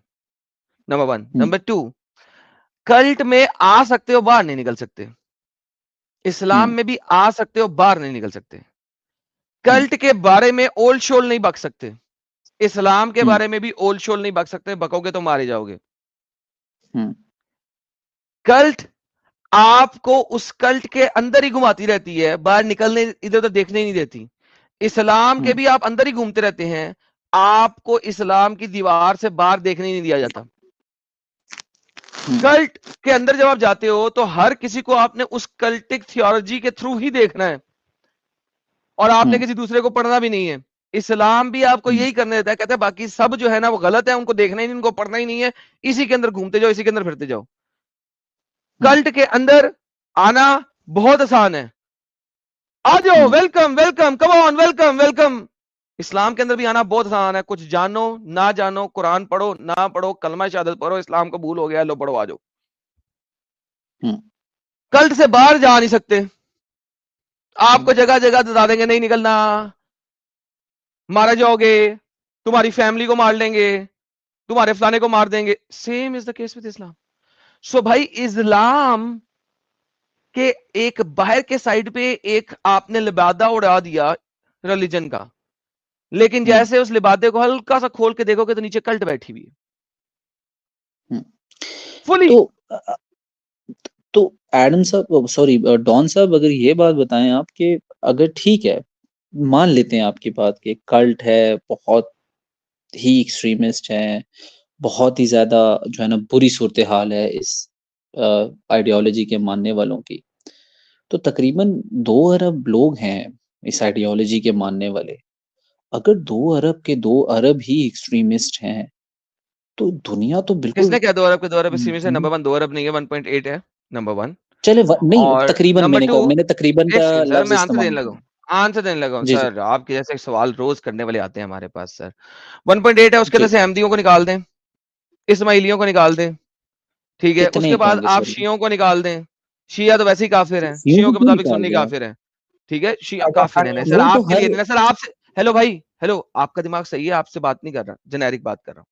Speaker 1: Number one.
Speaker 2: Hmm,
Speaker 1: number two, cult में आ सकते हो, बाहर नहीं निकल सकते। इस्लाम
Speaker 2: हम्म,
Speaker 1: में भी आ सकते हो, बाहर नहीं निकल सकते।
Speaker 2: हम्म,
Speaker 1: कल्ट के बारे में ओल शोल नहीं बक सकते, इस्लाम के
Speaker 2: हम्म,
Speaker 1: बारे में भी ओल शोल नहीं बक सकते, बकोगे तो मारे जाओगे।
Speaker 2: हम्म,
Speaker 1: कल्ट आपको उस कल्ट के अंदर ही घुमाती रहती है, बाहर निकलने इधर उधर देखने ही नहीं देती। इस्लाम के
Speaker 2: हम्म,
Speaker 1: भी आप अंदर ही घूमते रहते हैं, आपको इस्लाम की दीवार से बाहर देखने ही नहीं दिया जाता।
Speaker 2: हम्म,
Speaker 1: कल्ट के अंदर जब आप जाते हो तो हर किसी को आपने उस कल्टिक थियोलॉजी के थ्रू ही देखना है, और आपने
Speaker 2: हम्म,
Speaker 1: किसी दूसरे को पढ़ना भी नहीं है। इस्लाम भी आपको
Speaker 2: हम्म,
Speaker 1: यही करने देता है, कहता है बाकी सब जो है ना वो गलत है, उनको देखना ही नहीं, उनको पढ़ना ही नहीं है, इसी के अंदर घूमते जाओ, इसी के अंदर फिरते जाओ।
Speaker 2: हम्म,
Speaker 1: कल्ट के अंदर आना बहुत आसान है, आ जाओ,
Speaker 2: hmm,
Speaker 1: welcome welcome, come on, welcome welcome. Islam के अंदर भी आना बहुत आसान है, कुछ जानो ना जानो, कुरान पढ़ो ना पढ़ो, कलमा शहादत पढ़ो, इस्लाम कबूल हो गया, लो पढ़ो आ जाओ।
Speaker 2: हम्म,
Speaker 1: कल्ट से बाहर जा नहीं सकते,
Speaker 2: हम्म,
Speaker 1: आपको जगह जगह बता देंगे नहीं निकलना, मारा जाओगे, तुम्हारी फैमिली को मार लेंगे, तुम्हारे फलाने को मार देंगे। Same is the case with Islam. So भाई इस्लाम के एक बाहर के साइड पे एक आपने लिबादा उड़ा दिया रिलीजन का, लेकिन जैसे उस लिबादे को हल्का सा खोल के देखोगे तो नीचे कल्ट बैठी हुई है फुली।
Speaker 2: तो एडम साहब, सॉरी डॉन साहब, अगर ये बात बताएं आप कि अगर ठीक है, मान लेते हैं आपकी बात कि कल्ट है, बहुत ही एक्सट्रीमिस्ट है, बहुत ही ज्यादा जो है ना बुरी सूरत हाल है इस आइडियोलॉजी के मानने वालों की, तो तकरीबन 2 अरब लोग हैं इस आइडियोलॉजी के मानने वाले। अगर 2 अरब के 2 अरब ही एक्सट्रीमिस्ट हैं तो दुनिया तो बिल्कुल
Speaker 1: किसने क्या 2 अरब के 2 अरब
Speaker 2: हम्म,
Speaker 1: स्ट्रीम से? नंबर 1 2 अरब नहीं है, 1.8 है नंबर 1।
Speaker 2: चले नहीं,
Speaker 1: और
Speaker 2: तकरीबन
Speaker 1: नंबर 2,
Speaker 2: मैंने तकरीबन
Speaker 1: एक
Speaker 2: का
Speaker 1: सेकंड सर,
Speaker 2: लफ्ज
Speaker 1: मैं
Speaker 2: इस्तेमाल किया।
Speaker 1: आंसर देने लगा हूं
Speaker 2: जी जी
Speaker 1: सर। आपके जैसे सवाल रोज करने वाले आते हैं हमारे पास सर। 1.8 है, उसके
Speaker 2: जी।
Speaker 1: अंदर से अहमदियों को निकाल दें, इस्माइलियों को निकाल दें, ठीक है।
Speaker 2: कितने
Speaker 1: उसके बाद
Speaker 2: होंगे
Speaker 1: आप
Speaker 2: सर?
Speaker 1: शियों को निकाल दें, शिया तो वैसे ही काफिर हैं,
Speaker 2: यूं
Speaker 1: शियों
Speaker 2: को
Speaker 1: के
Speaker 2: क्यों
Speaker 1: मुताबिक
Speaker 2: निकाल
Speaker 1: सुन्नी
Speaker 2: रहे हैं?
Speaker 1: काफिर हैं, ठीक है। शिया
Speaker 4: अगर
Speaker 1: काफिर है सर,
Speaker 2: वो तो
Speaker 1: आपके
Speaker 2: हर
Speaker 1: लिए नहीं ना सर। आपसे हेलो भाई, हेलो, आपका दिमाग सही है, आपसे बात नहीं कर रहा, जेनेरिक बात कर रहा हूँ,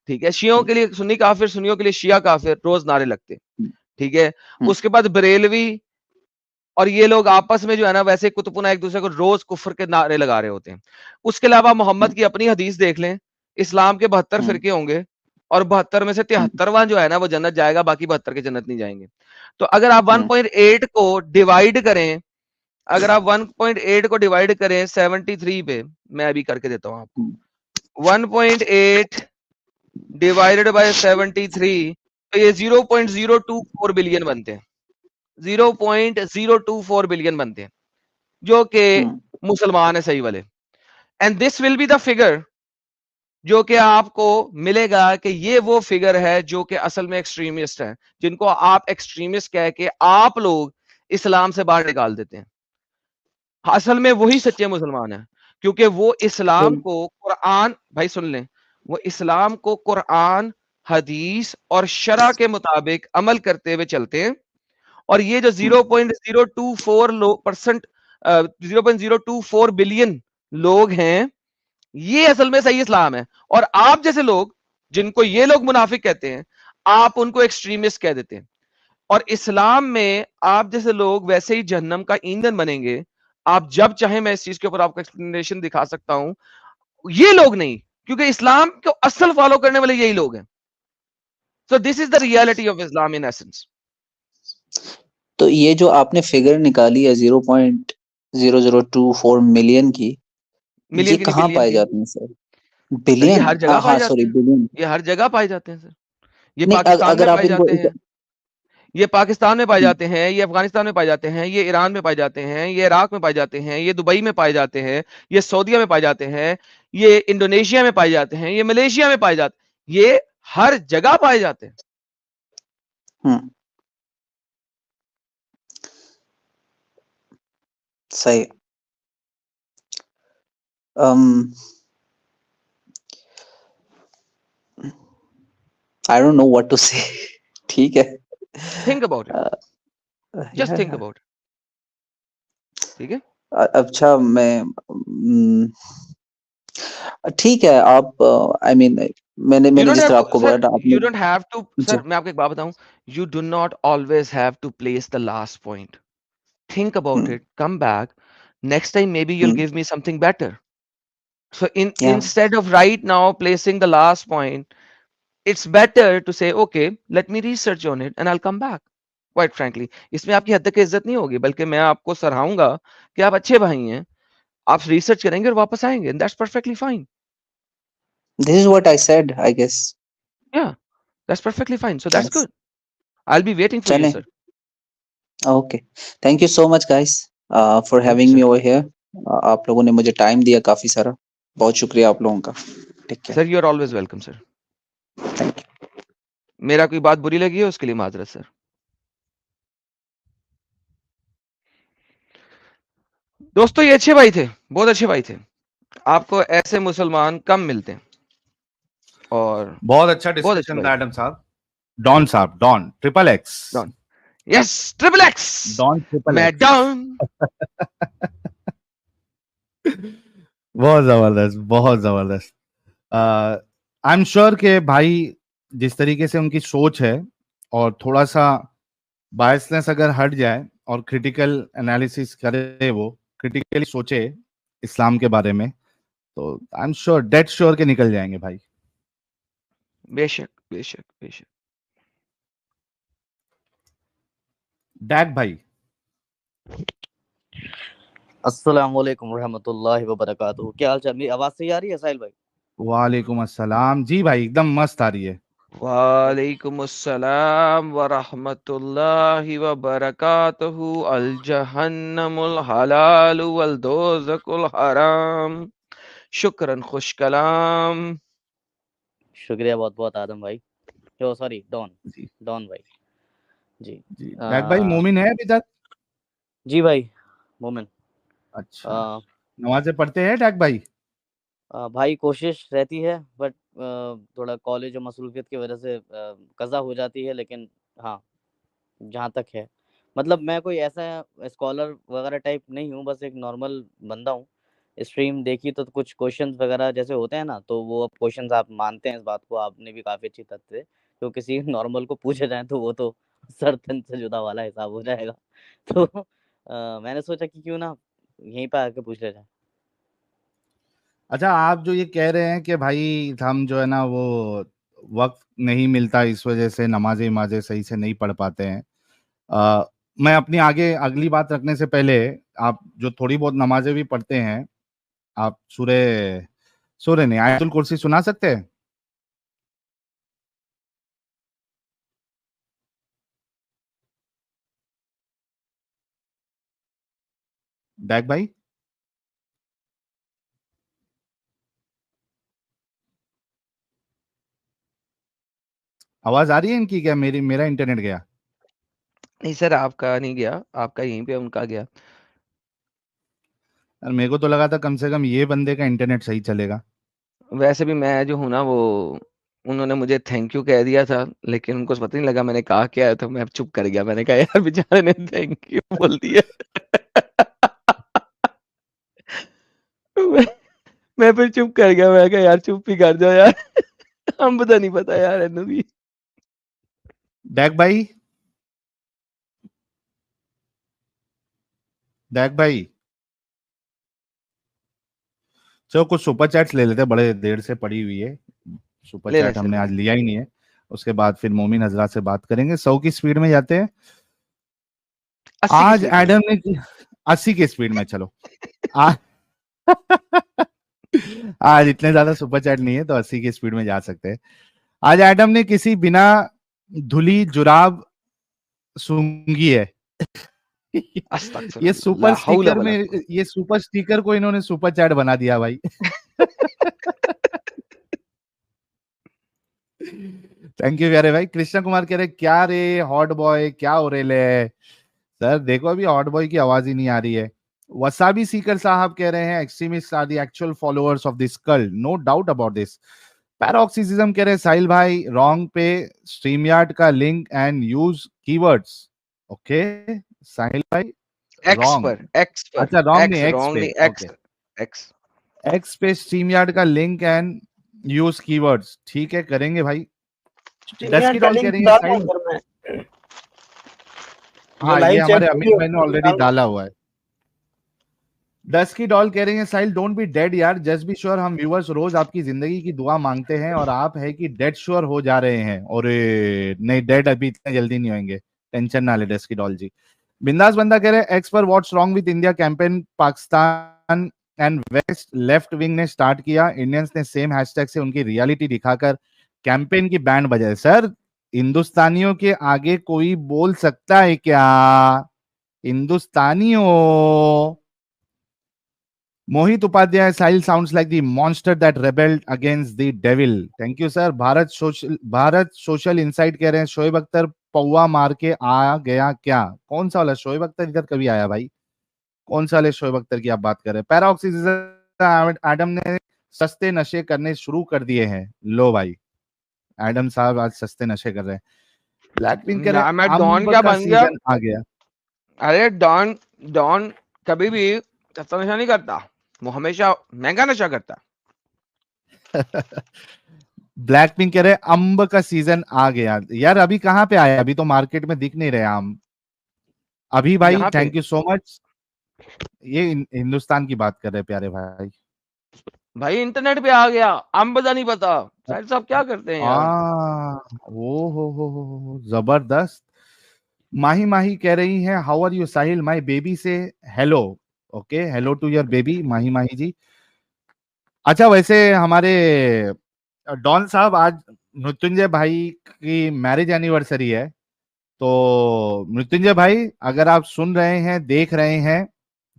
Speaker 1: ठीक है। शियों के लिए सुन्नी काफिर, सुन्नियों के लिए शिया काफिर, रोज नारे लगते हैं, ठीक है।
Speaker 2: हम्म,
Speaker 1: उसके बाद बरेलवी और ये लोग आपस में जो है ना वैसे कुतुबुना एक दूसरे को रोज कुफर के नारे लगा रहे होते हैं। उसके अलावा मोहम्मद
Speaker 2: हम्म,
Speaker 1: की अपनी हदीस देख लें, इस्लाम के 72
Speaker 2: हम्म,
Speaker 1: फिरके होंगे और 72 में से
Speaker 2: हम्म,
Speaker 1: 73वां जो है ना वो जन्नत जाएगा, बाकी 72 के जन्नत नहीं जाएंगे। तो अगर आप
Speaker 2: हम्म,
Speaker 1: 1.8 को डिवाइड करें, अगर आप 1.8 को डिवाइड करें 73 पे, मैं अभी करके देता हूं आपको। 1.8 डिवाइडेड बाय 73, तो ये 0.024 बिलियन बनते हैं, 0.024 बिलियन बनते हैं, जो कि
Speaker 2: हम्म,
Speaker 1: मुसलमान है सही वाले। And this will be the figure जो कि आपको मिलेगा कि ये वो फिगर है जो कि असल में एक्सट्रीमिस्ट है, जिनको आप एक्सट्रीमिस्ट कह के आप लोग इस्लाम से बाहर निकाल देते हैं। असल में वही सच्चे मुसलमान है, क्योंकि वो इस्लाम
Speaker 2: बिल-
Speaker 1: को कुरान, भाई सुन लें, वो इस्लाम को कुरान, हदीस और शरा के मुताबिक अमल करते हुए चलते हैं। और ये जो
Speaker 2: हम्म,
Speaker 1: 0.024% 0.024 बिलियन लोग हैं, ये असल में सही इस्लाम है। और आप जैसे लोग, जिनको ये लोग मुनाफिक कहते हैं, आप उनको एक्सट्रीमिस्ट कह देते हैं। और इस्लाम में आप जैसे लोग वैसे ही जहन्नम का ईंधन बनेंगे। आप जब चाहे मैं इस चीज के ऊपर आपको एक्सप्लेनेशन दिखा सकता हूं, ये लोग नहीं, क्योंकि इस्लाम को असल फॉलो करने वाले यही लोग हैं। So this is the reality of Islam in essence.
Speaker 2: तो ये जो आपने फिगर निकाली है 0.0024 मिलियन की, ये
Speaker 1: मिलियन की नहीं,
Speaker 2: कहाँ
Speaker 1: बिलियन
Speaker 2: पाए
Speaker 1: की।
Speaker 2: जाते हैं सर?
Speaker 1: सर ये
Speaker 2: बिलियन,
Speaker 1: हर जगह
Speaker 2: हाँ
Speaker 1: पाए
Speaker 2: हाँ
Speaker 1: जाते
Speaker 2: सॉरी,
Speaker 1: हैं,
Speaker 2: बिलियन।
Speaker 1: ये हर जगह पाए जाते हैं सर। ये
Speaker 2: नहीं,
Speaker 1: पाकिस्तान में
Speaker 2: अगर आप
Speaker 1: पाए
Speaker 2: इनको
Speaker 1: जाते हैं, ये पाकिस्तान में पाए
Speaker 2: हम्म,
Speaker 1: जाते हैं, ये अफगानिस्तान में पाए जाते हैं, ये ईरान में पाए जाते हैं, ये इराक में पाए जाते हैं, ये दुबई में पाए जाते हैं, ये सऊदीया में पाए जाते हैं, ये इंडोनेशिया में पाए जाते हैं, ये मलेशिया में पाए जाते हैं, ये हर जगह पाए जाते हैं।
Speaker 2: हम्म, सही। um I don't know what to say. ठीक है।
Speaker 1: Think about it,
Speaker 2: uh,
Speaker 1: just think
Speaker 2: यार,
Speaker 1: अबाउट इट, ठीक है।
Speaker 2: अच्छा मैं ठीक है, आप आई मीन मैंने
Speaker 1: यू
Speaker 2: मैंने
Speaker 1: डोंट
Speaker 2: जिस
Speaker 1: हैव
Speaker 2: तरह
Speaker 1: टू
Speaker 2: आपको बोला
Speaker 1: सर,
Speaker 2: था
Speaker 1: यू
Speaker 2: आपने।
Speaker 1: डोंट हैव टू
Speaker 2: जी।
Speaker 1: सर, मैं आपको एक बात बताऊं, you do not always have to place the last point. Think about
Speaker 2: hmm,
Speaker 1: it, come back, next time maybe you'll
Speaker 2: hmm,
Speaker 1: give me something better. So
Speaker 2: या
Speaker 1: instead of right now placing the last point, it's better to say okay, let me research on it and I'll come back. Quite frankly, इसमें आपकी हद तक इज्जत नहीं होगी, बल्कि मैं आपको सराहूंगा कि आप अच्छे भाई हैं, आप रिसर्च करेंगे और वापस आएंगे, and that's perfectly fine.
Speaker 2: This is what I said I guess.
Speaker 1: Yeah, that's perfectly fine. So that's good. I'll be waiting for you,
Speaker 2: चलें,
Speaker 1: sir.
Speaker 2: Okay, thank you so much guys for
Speaker 1: Thank you,
Speaker 2: having me
Speaker 1: sir.
Speaker 2: Over here. आप लोगों ने मुझे टाइम दिया काफी सारा, बहुत शुक्रिया आप लोगों का। ठीक है,
Speaker 1: Sir, you're always welcome, sir.
Speaker 2: Thank you.
Speaker 1: मेरा कोई बात बुरी लगी है उसके लिए माजरत सर। दोस्तों ये अच्छे भाई थे, बहुत अच्छे भाई थे, आपको ऐसे मुसलमान कम मिलते हैं, और
Speaker 3: बहुत अच्छा
Speaker 1: बहुत अच्छे
Speaker 3: डिस्कशन
Speaker 1: भाई
Speaker 3: था
Speaker 1: थे।
Speaker 3: एडम साहब। डॉन साहब, Don triple X,
Speaker 1: Don, yes, triple X,
Speaker 3: Don triple
Speaker 1: मैं
Speaker 3: एक्स।
Speaker 1: डॉन।
Speaker 3: बहुत जबरदस्त, बहुत जबरदस्त। आई एम श्योर के भाई जिस तरीके से उनकी सोच है और थोड़ा सा बायसनेस अगर हट जाए और क्रिटिकल एनालिसिस करे, वो क्रिटिकली सोचे इस्लाम के बारे में, तो I am sure, dead sure के निकल जाएंगे भाई।
Speaker 1: बेशक बेशक बेशक।
Speaker 3: डैग भाई।
Speaker 5: अस्सलाम वालेकुम रहमतुल्लाहि व बरकातुहू। क्या हाल चाल? मेरी आवाज सही आ रही है साहिल भाई?
Speaker 3: वालेकुम अस्सलाम जी भाई, एकदम मस्त आ रही है।
Speaker 1: वालेकुम अस्सलाम व रहमतुल्लाहि व बरकातहू। अल जहन्नमुल हलालु वल दोज़कुल हराम। शुक्रन खुश कलाम।
Speaker 5: शुक्रिया बहुत बहुत आदम भाई, ओ सॉरी डॉन,
Speaker 3: जी
Speaker 5: डॉन भाई जी।
Speaker 3: जी। डैग भाई
Speaker 5: आ,
Speaker 3: मोमिन है अभी तक?
Speaker 5: जी भाई मोमिन।
Speaker 3: अच्छा,
Speaker 5: आ,
Speaker 3: नमाजें पढ़ते हैं डैग भाई?
Speaker 5: भाई कोशिश रहती है, बट थोड़ा कॉलेज और मसरूफियत की वजह से कज़ा हो जाती है, लेकिन हाँ जहाँ तक है, मतलब मैं कोई ऐसा स्कॉलर वगैरह टाइप नहीं हूँ, बस एक नॉर्मल बंदा हूँ। स्ट्रीम देखी तो कुछ क्वेश्चंस वगैरह जैसे होते हैं ना, तो वो अब क्वेश्चंस आप मानते हैं इस बात को, आपने भी काफ़ी अच्छी तथ्य थे, तो किसी नॉर्मल को पूछे जाए तो वो तो सर तन से जुदा वाला हिसाब हो जाएगा। तो मैंने सोचा कि क्यों ना यहीं पे आके पूछ ले जाए।
Speaker 3: अच्छा, आप जो ये कह रहे हैं कि भाई हम जो है ना वो वक्त नहीं मिलता, इस वजह से नमाजें नमाजें सही से नहीं पढ़ पाते हैं, मैं अपनी आगे अगली बात रखने से पहले, आप जो थोड़ी बहुत नमाजें भी पढ़ते हैं, आप सूरे सूरे नहीं, आयतुल कुर्सी सुना सकते हैं? डैग भाई, आवाज आ रही है इनकी क्या? मेरा इंटरनेट गया?
Speaker 1: नहीं सर, आपका नहीं गया, आपका यहीं पे उनका गया।
Speaker 3: और मेरे को तो लगा था कम से कम ये बंदे का इंटरनेट सही चलेगा।
Speaker 1: वैसे भी मैं जो हूँ ना वो, उन्होंने मुझे थैंक यू कह दिया था, लेकिन उनको पता नहीं लगा मैंने कहा क्या है, तो मैं अब चुप कर गया। मैंने कहा यार बेचारे ने थैंक यू बोल दिया। मैं, मैं फिर चुप कर गया। मैं कहा यार चुप ही कर जाओ यार। हम पता नहीं पता यार इन्हों भी।
Speaker 3: डैग भाई, डैग भाई, चलो कुछ सुपर चैट्स ले लेते हैं, बड़े देर से पड़ी हुई है। सुपर
Speaker 1: ले लें
Speaker 3: चैट
Speaker 1: सर,
Speaker 3: हमने
Speaker 1: ले
Speaker 3: आज
Speaker 1: लें।
Speaker 3: लिया ही नहीं है। उसके बाद फिर मोमिन हजरात से बात करेंगे। 100 की स्पीड में जाते हैं।
Speaker 1: 80 की
Speaker 3: आज
Speaker 1: स्पीड में।
Speaker 3: एडम ने 80 की स्पीड में, चलो। आज आज इतने ज्यादा सुपर चैट नहीं है, तो 80 की स्पीड में जा सकते हैं। आज एडम ने किसी बिना धुली जुराब सूंघी है। ये
Speaker 1: अस्तगफिरुल्लाह,
Speaker 3: सुपर
Speaker 1: ला हौला
Speaker 3: स्टिकर में,
Speaker 1: वला कुव्वत।
Speaker 3: ये सुपर स्टिकर को इन्होंने सुपर चैट बना दिया भाई। थैंक यू प्यारे भाई। कृष्णा कुमार कह रहे क्या रे हॉट बॉय, क्या हो रहे ले? सर देखो, अभी हॉट बॉय की आवाज ही नहीं आ रही है। वसाबी सीकर साहब कह रहे हैं extremist are the actual followers of this cult, no doubt about this. Paroxysm कह रहे हैं साहिल भाई रॉन्ग पे स्ट्रीमयार्ड का link and use keywords. Okay Sahil भाई,
Speaker 1: एक्स
Speaker 3: रॉन्ग।
Speaker 1: पर, एक्स पर,
Speaker 3: अच्छा रॉन्ग नहीं,
Speaker 1: एक्स
Speaker 3: एक्स
Speaker 1: रॉन्ग
Speaker 3: पे।
Speaker 1: नहीं, एक्स।
Speaker 3: Okay,
Speaker 1: x.
Speaker 3: एक्स पे स्ट्रीमयार्ड का लिंक एंड यूज कीवर्ड्स, ठीक है करेंगे भाई।
Speaker 4: स्ट्रीमयार्ड
Speaker 3: डस्की
Speaker 4: का
Speaker 3: डॉल कह
Speaker 4: लिंक
Speaker 3: रही है
Speaker 4: डालना
Speaker 3: साहिल,
Speaker 4: उधर में, जो
Speaker 3: हाँ ये
Speaker 4: लाइव चैट
Speaker 3: हमारे अमीर
Speaker 4: होगी
Speaker 3: भाई ने
Speaker 4: वो
Speaker 3: ऑलरेडी
Speaker 4: डालना।
Speaker 3: डाला हुआ है। डस्की डॉल कह रही है साहिल डोंट बी डेड यार, जस्ट बी श्योर, हम व्यूअर्स रोज आपकी जिंदगी की दुआ मांगते हैं और आप है कि डेड श्योर हो जा रहे हैं। और नहीं, डेड अभी इतने जल्दी नहीं होंगे, टेंशन ना ले डस्की डॉल जी। बिंदास बंदा कह रहे हैं एक्स पर what's wrong with India campaign Pakistan and west left wing ने स्टार्ट किया, इंडियंस ने सेम हैशटैग से उनकी रियलिटी दिखाकर कैंपेन की बैंड बजाए। सर हिंदुस्तानियों के आगे कोई बोल सकता है क्या? हिंदुस्तानियों। Mohit Upadhyay Sahil sounds like the monster that rebelled against the devil. Thank you sir. Bharat social insight कह रहे हैं शोएब अख्तर पौवा मार के आ गया क्या? कौन सा वाला शोएब अख्तर इधर कभी आया भाई? कौन सा वाले शोएब अख्तर की आप बात कर रहे हैं? पैराऑक्सीजन एडम ने सस्ते नशे करने शुरू कर दिए हैं। लो भाई, एडम साहब आज सस्ते नशे कर रहे हैं। ब्लैकपिंक कह रहे
Speaker 1: ना मैं
Speaker 3: हैं
Speaker 1: डॉन
Speaker 3: अम्ब
Speaker 1: क्या
Speaker 3: का
Speaker 1: बन गया।
Speaker 3: सीजन आ गया।
Speaker 1: अरे डॉन, डॉन कभी भी सस्ता नशा नहीं करता, वो हमेशा महंगा नशा करता।
Speaker 3: ब्लैक पिंक कह रहे अम्ब का सीजन आ गया यार, अभी कहाँ पे आया, अभी तो मार्केट में दिख नहीं रहे आम अभी भाई।
Speaker 1: यहाँ पे
Speaker 3: थैंक यू सो मच। ये हिंदुस्तान की बात कर रहे प्यारे भाई।
Speaker 1: भाई इंटरनेट पे आ गया, आम बजा नहीं पता। साहिल साहब क्या करते हैं यार।
Speaker 3: ओ हो, जबरदस्त। माही माही कह रही हैं how are you Sahil, my baby say hello. Okay, hello to your baby Mahi Mahi ji. अच्छा, वैसे हमारे डॉन साहब, आज मृत्युंजय भाई की मैरिज एनिवर्सरी है, तो मृत्युंजय भाई अगर आप सुन रहे हैं, देख रहे हैं,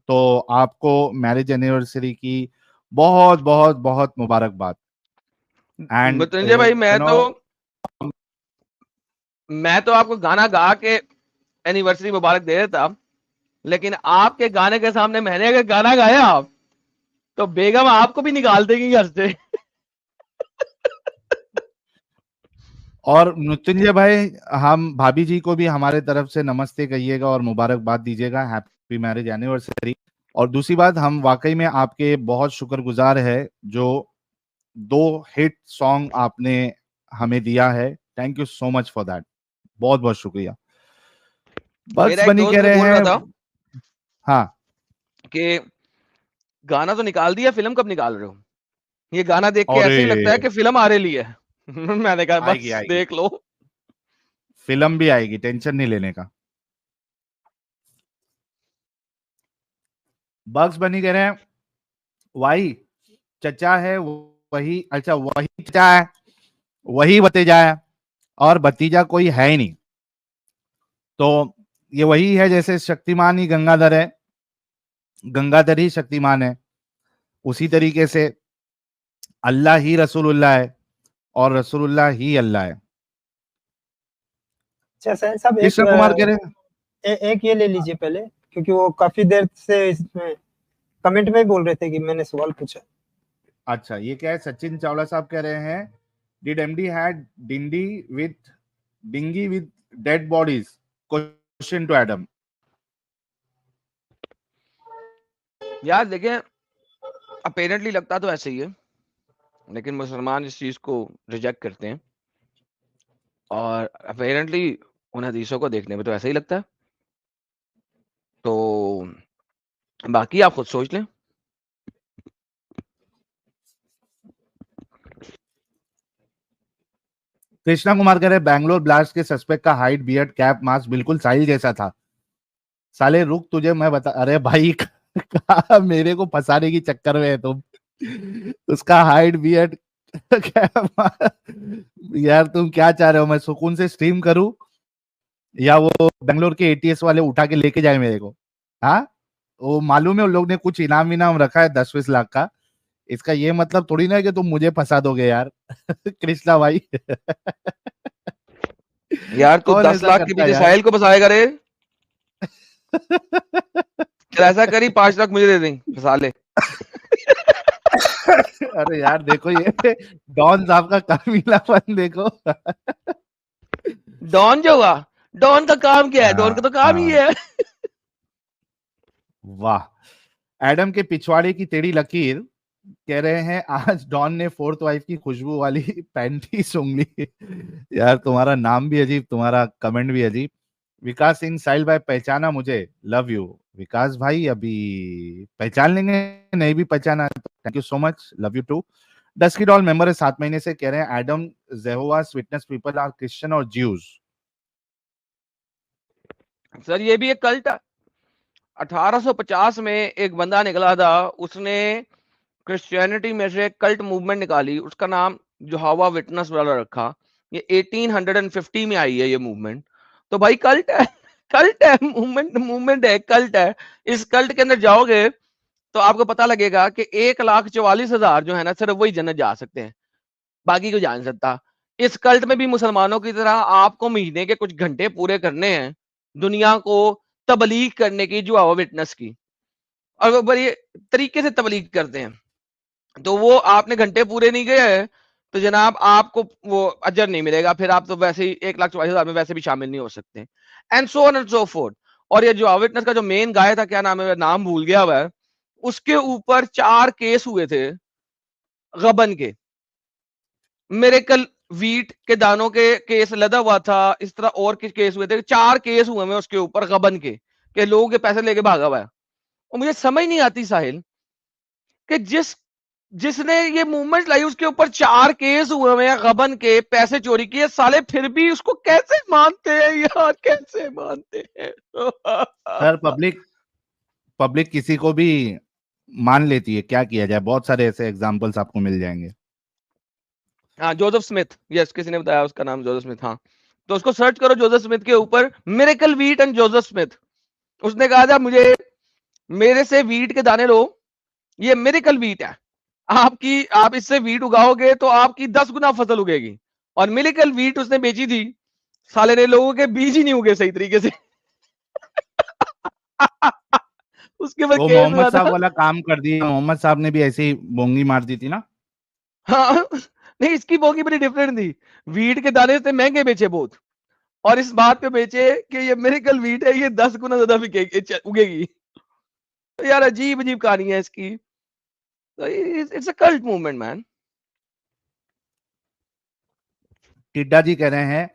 Speaker 3: तो आपको मैरिज एनिवर्सरी की बहुत बहुत बहुत मुबारकबाद। एंड
Speaker 1: मृत्युंजय भाई
Speaker 3: यू नो
Speaker 1: मैं तो आपको गाना गा के एनिवर्सरी मुबारक दे देता, लेकिन आपके गाने के सामने मैंने अगर गाना गाया तो बेगम आपको भी निकाल देगी घर से।
Speaker 3: और मृत्युंजय भाई, हम भाभी जी को भी हमारे तरफ से नमस्ते कहिएगा और मुबारकबाद दीजिएगा, हैप्पी मैरिज एनिवर्सरी। और दूसरी बात, हम वाकई में आपके बहुत शुक्रगुजार है जो 2 हिट सॉन्ग आपने हमें दिया है। Thank you so much for that, बहुत बहुत शुक्रिया। बग्स
Speaker 1: मेरा एक
Speaker 3: बनी
Speaker 1: दोस्त
Speaker 3: कह
Speaker 1: मुझे
Speaker 3: रहे
Speaker 1: बोल रहा
Speaker 3: हैं।
Speaker 1: था
Speaker 3: हाँ,
Speaker 1: कि गाना तो निकाल दिया, फिल्म कब निकाल रहे हो। ये गाना देख के
Speaker 3: अरे
Speaker 1: ऐसे ही लगता है कि फिल्म आ रही है। मैंने कहा
Speaker 3: आएगी
Speaker 1: बस
Speaker 3: आएगी,
Speaker 1: देख लो।
Speaker 3: फिल्म भी आएगी, टेंशन नहीं लेने का। बग्स बनी कह रहे हैं वही चचा है वही, अच्छा वही चचा है वही भतीजा है, और भतीजा कोई है ही नहीं। तो ये वही है, जैसे शक्तिमान ही गंगाधर है, गंगाधर ही शक्तिमान है, उसी तरीके से अल्लाह ही रसूलुल्लाह है और रसूलुल्लाह ही अल्लाह है।
Speaker 4: अच्छा साहिल साहब,
Speaker 3: कृष्ण कुमार कह रहे हैं
Speaker 4: एक ये ले लीजिए पहले, क्योंकि वो काफी देर से इसमें कमेंट में बोल रहे थे कि मैंने सवाल पूछा।
Speaker 3: अच्छा, ये क्या है, सचिन चावला साहब कह रहे हैं did MD had dinghy with dead bodies, question to Adam.
Speaker 1: यार देखें, अपेरेंटली लगता तो ऐसे ही है, लेकिन मुसलमान इस चीज को रिजेक्ट करते हैं, और अपेरेंटली उन हदीसों को देखने में तो ऐसा ही लगता है। तो बाकी आप खुद सोच लें।
Speaker 3: कृष्णा कुमार कह रहे हैं बैंगलोर ब्लास्ट के सस्पेक्ट का हाइट, बियर्ड, कैप, मास्क बिल्कुल साहिल जैसा था। साले रुक, तुझे मैं बता, अरे भाई मेरे को फंसाने की चक्कर में है तुम। उसका हाइट, बियर्ड, यार तुम क्या चाह रहे हो, मैं सुकून से स्ट्रीम करूं या वो बेंगलोर के एटीएस वाले उठा के लेके जाए मेरे को। हाँ, वो मालूम है उन लोग ने कुछ इनाम विनाम रखा है 10-20 लाख का, इसका ये मतलब थोड़ी ना है कि तुम मुझे फंसा दोगे यार। कृष्णा भाई
Speaker 1: यार तू
Speaker 3: कौन
Speaker 1: 10
Speaker 3: ऐसा
Speaker 1: लाख के
Speaker 3: करता है
Speaker 1: पीछे
Speaker 3: यार।
Speaker 1: साहिल को फंसाएगा रे। चल ऐसा करी, 5 लाख मुझे दे दें, फंसा ले।
Speaker 3: अरे यार देखो, ये डॉन साहब का कमीनापन देखो।
Speaker 1: डॉन जो हुआ, डॉन का काम क्या है, डॉन का तो काम ही
Speaker 3: हाँ,
Speaker 1: है।
Speaker 3: वाह। एडम के पिछवाड़े की टेढ़ी लकीर कह रहे हैं आज डॉन ने 4th वाइफ की खुशबू वाली पैंटी सूंघ ली। यार तुम्हारा नाम भी अजीब, तुम्हारा कमेंट भी अजीब। विकास सिंह, साहिल भाई पहचाना मुझे, लव यू। विकास भाई अभी पहचान लेंगे, नहीं भी पहचाना तो thank you so much, love you too. Dusky doll member है 7 महीने से, कह रहे हैं Adam Jehovah's witness people are Christian और ज्यूज।
Speaker 1: सर ये भी एक कल्ट है। 1850 में एक बंदा निकला था, उसने क्रिश्चियनिटी में से एक कल्ट मूवमेंट निकाली, उसका नाम यहोवा विटनेस वाला रखा। ये 1850 में आई है ये मूवमेंट। तो भाई कल्ट है, कल्ट है, मूवमेंट मूवमेंट है, कल्ट है। इस कल्ट के अंदर जाओगे तो आपको पता लगेगा कि 1,44,000 जो है ना, सिर्फ वही जन्नत जा सकते हैं, बाकी को जा नहीं सकता। इस कल्ट में भी मुसलमानों की तरह आपको महीने के कुछ घंटे पूरे करने हैं दुनिया को तबलीग करने की, जो विटनेस की, और वो बड़ी तरीके से तबलीग करते हैं। तो वो आपने घंटे पूरे नहीं गए तो जनाब आपको वो अजर नहीं मिलेगा, फिर आप तो वैसे ही 1,44,000 में वैसे भी शामिल नहीं हो सकते, and so on and so fourth. और ये जो विटनेस का जो मेन गाय था, क्या नाम है, नाम भूल गया हुआ है, उसके ऊपर 4 केस हुए थे गबन के। मिरेकल व्हीट के दानों के केस लदा हुआ था, इस तरह और केस हुए थे, 4 केस हुए हैं उसके ऊपर गबन के लोगों के पैसे लेके भागा हुआ है। और मुझे समझ नहीं आती साहिल कि जिसने ये मूवमेंट लाई उसके ऊपर 4 केस हुए हैं गबन के, पैसे चोरी किए, साले फिर भी उसको कैसे मानते हैं यार, कैसे मानते हैं?
Speaker 3: सर पब्लिक किसी को भी मान लेती है, क्या किया जाए, बहुत सारे ऐसे एग्जांपल्स आपको मिल जाएंगे।
Speaker 1: हाँ, जोसेफ स्मिथ, यस, किसी ने बताया उसका नाम जोसेफ स्मिथ। हाँ, तो उसको सर्च करो जोसेफ स्मिथ के ऊपर, miracle wheat and Joseph Smith. उसने कहा था मुझे मेरे से व्हीट के दाने लो, ये मिरेकल व्हीट है, आप इससे व्हीट उगाओगे तो आपकी 10 गुना फसल उगेगी। और मिरेकल व्हीट उसने बेची थी, साले ने लोगों के बीज ही नहीं उगे सही तरीके से। उसके ऊपर
Speaker 3: वो
Speaker 1: केस
Speaker 3: मोहम्मद
Speaker 1: हुआ
Speaker 3: साहब
Speaker 1: था।
Speaker 3: वाला काम कर दिया, मोहम्मद साहब ने भी ऐसे ही बोंगी मार दी थी ना।
Speaker 1: हाँ, नहीं, इसकी बोगी बड़ी डिफरेंट थी। व्हीट के दाने से महंगे बेचे बहुत, और इस बात पे बेचे कि ये मिरेकल व्हीट है, ये 10 गुना ज्यादा उगेगी। तो यार अजीब अजीब कहानी है इसकी। It's a cult movement man.
Speaker 3: टिड्डा जी कह रहे हैं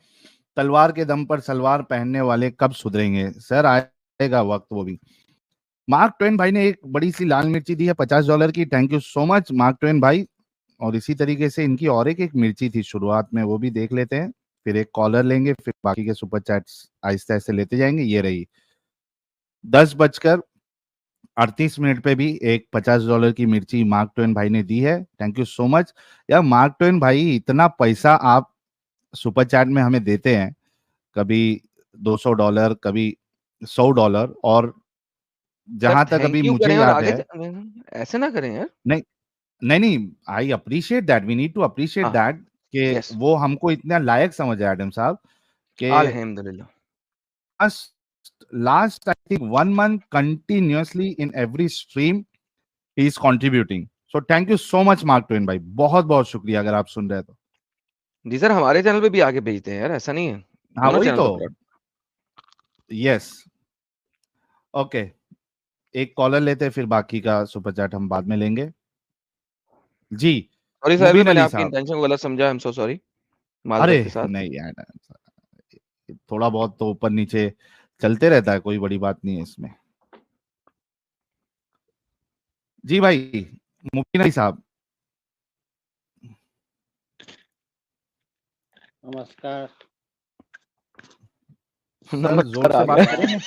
Speaker 3: तलवार के दम पर सलवार पहनने वाले कब सुधरेंगे? सर आएगा वक्त वो भी। मार्क ट्वेन भाई ने एक बड़ी सी लाल मिर्ची दी है $50 की, thank you so much mark Twain भाई। और इसी तरीके से इनकी और एक मिर्ची थी शुरुआत में, वो भी देख लेते हैं, फिर एक कॉलर लेंगे, फिर बाकी के सुपर चैट्स आहिस्ते आहिस्ते लेते जाएंगे। ये रही 10:38 पे भी एक $50 की मिर्ची मार्क ट्वेन भाई ने दी है, थैंक यू सो मच। यार मार्क ट्वेन भाई, इतना पैसा आप सुपर चैट में हमें देते हैं, कभी $200, कभी $100, और
Speaker 1: सर
Speaker 3: जहां तक अभी
Speaker 1: थैंक यू
Speaker 3: मुझे
Speaker 1: करें और
Speaker 3: याद
Speaker 1: आगे
Speaker 3: है,
Speaker 1: ऐसे ना करें यार।
Speaker 3: नहीं नहीं नहीं, I appreciate that, we need to appreciate
Speaker 1: हाँ,
Speaker 3: दैट कि
Speaker 1: यस,
Speaker 3: वो हमको इतना लायक समझ आया एडम साहब कि
Speaker 1: अल्हम्दुलिल्लाह।
Speaker 3: Last I think 1 month continuously in every stream he is contributing. So thank you so much mark Twain भाई, बहुत बहुत शुक्रिया अगर आप सुन रहे हैं तो।
Speaker 1: जी सर, हमारे चैनल पे भी आके भेजते हैं यार, ऐसा नहीं है,
Speaker 3: हाँ
Speaker 1: दोनों
Speaker 3: वही
Speaker 1: चैनल
Speaker 3: तो,
Speaker 1: पे अपलोड।
Speaker 3: Yes, okay. एक कॉलर लेते हैं, फिर बाकी का सुपर चैट हम बाद में लेंगे। जी,
Speaker 1: सॉरी साहिल,
Speaker 3: मुबीन
Speaker 1: मैंने
Speaker 3: अली
Speaker 1: आपकी
Speaker 3: साहब।
Speaker 1: इंटेंशन को गलत समझा, आई एम सो सॉरी,
Speaker 3: अरे
Speaker 1: माजरत के साथ।
Speaker 3: नहीं यार, थोड़ा बहुत तो ऊपर नीचे चलते रहता है, कोई बड़ी बात नहीं है इसमें। जी भाई, मुबीन अली साहब।
Speaker 6: नमस्कार।
Speaker 3: सर जोर
Speaker 1: नमस्कार
Speaker 3: से
Speaker 1: आ
Speaker 3: बात
Speaker 1: गया।
Speaker 3: करेंगे।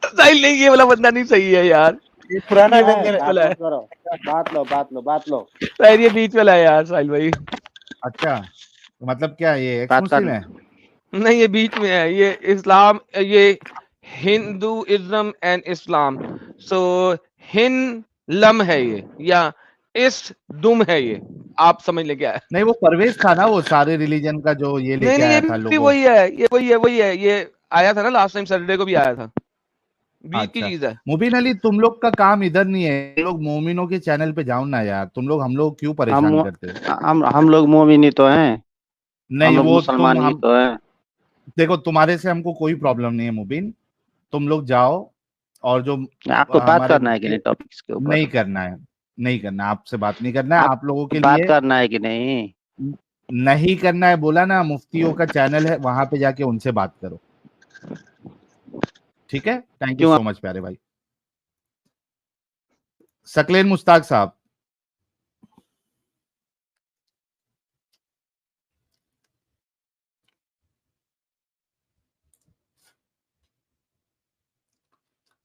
Speaker 1: साहिल नहीं, ये वाला बंदा नहीं सही है यार,
Speaker 4: ये पुराना
Speaker 1: ये
Speaker 6: है,
Speaker 1: बीच
Speaker 6: बात
Speaker 1: वाला है।
Speaker 6: मत करो, बात लो।
Speaker 1: साहिल ये बीच वाला है यार, साहिल भाई।
Speaker 3: अच्छा, तो मतलब क्या ये एक्स
Speaker 6: बात कर
Speaker 3: मुस्लिम है?
Speaker 1: नहीं, ये बीच में है, ये इस्लाम, ये हिंदुइज्म एंड इस्लाम। सो हिंदलम है ये, या इस दुम है ये, आप समझ ले क्या है।
Speaker 3: नहीं, वो परवेज था ना, वो सारे रिलीजन का जो ये
Speaker 1: नहीं
Speaker 3: लेके
Speaker 1: नहीं, ये
Speaker 3: आया था
Speaker 1: भी
Speaker 3: लोगो।
Speaker 1: वही है, वही है, ये आया था ना लास्ट टाइम, सैटरडे को भी आया था, बीच की
Speaker 3: अच्छा,
Speaker 1: चीज है।
Speaker 3: मुबीन अली, तुम लोग का काम इधर नहीं है, तुम लोग मोमिनों के चैनल पे जाओ ना यार, तुम लोग हम लोग क्यों परेशान करते हो?
Speaker 6: हम लोग मोमिन ही तो हैं, हम
Speaker 3: नहीं,
Speaker 6: लोग
Speaker 3: वो तुम
Speaker 6: मुसलमान ही
Speaker 3: हम
Speaker 6: तो हैं।
Speaker 3: देखो, तुम्हारे से हमको कोई प्रॉब्लम नहीं है मुबीन, तुम लोग जाओ, और जो
Speaker 6: आपको बात
Speaker 3: हमारे
Speaker 6: करना है कि नहीं टॉपिक्स के
Speaker 3: नहीं
Speaker 6: ऊपर?
Speaker 3: करना है, नहीं करना है, आपसे बात नहीं करना है,
Speaker 6: आप
Speaker 3: आप लोगों के
Speaker 6: बात
Speaker 3: लिए
Speaker 6: करना है कि नहीं?
Speaker 3: नहीं करना है, बोला ना, मुफ्तियों का चैनल है, वहां पे जाके उनसे बात करो, ठीक है? थैंक यू
Speaker 6: क्यों?
Speaker 3: सो मच प्यारे भाई। सकलेन मुश्ताक साहब।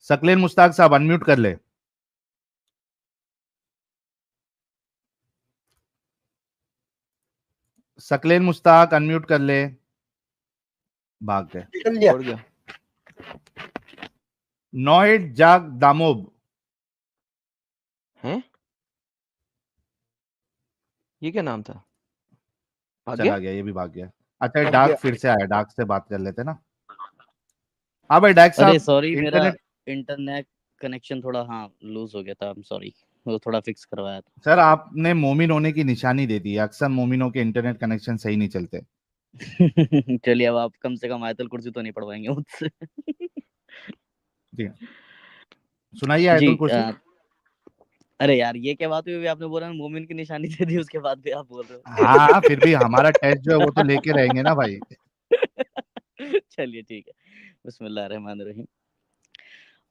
Speaker 3: सकलेन मुश्ताक साहब अनम्यूट कर ले। सकलेन मुश्ताक अनम्यूट कर ले। भाग गए,
Speaker 4: निकल लिया।
Speaker 1: छोड़ गया।
Speaker 3: नोएड जाग दामोब।
Speaker 1: हैं, ये क्या नाम था, भाग गया।
Speaker 3: चला गया, ये भी भाग गया। अच्छा,
Speaker 4: भाग
Speaker 3: डाक
Speaker 4: गया।
Speaker 3: फिर से आया, डाक से बात कर लेते ना। हाँ भाई, डाक
Speaker 5: अरे
Speaker 3: साहब,
Speaker 5: सॉरी, मेरा
Speaker 3: इंटरनेट।
Speaker 5: इंटरनेट कनेक्शन थोड़ा लूज हो गया था, आई एम सॉरी, वो थोड़ा फिक्स करवाया था।
Speaker 3: सर आपने मोमिन होने की निशानी दे दी है, अक्सर मोमिनों के इंटरनेट कनेक्शन सही नहीं चलते।
Speaker 5: चलिए, अब आप कम से कम आयतुल कुर्सी तो नहीं पढ़वाएंगे मुझसे।
Speaker 3: जी, सुनाइए
Speaker 5: जी,
Speaker 3: आयतुल कुर्सी।
Speaker 5: अरे यार ये क्या बात हुई, अभी आपने बोला ना मोमिन की निशानी दे दी, उसके बाद भी आप बोल रहे हो।
Speaker 3: हाँ, फिर भी हमारा टेस्ट जो है वो तो लेके रहेंगे ना भाई।
Speaker 5: चलिए ठीक है, बिस्मिल्लाहिर्रहमानिर्रहीम।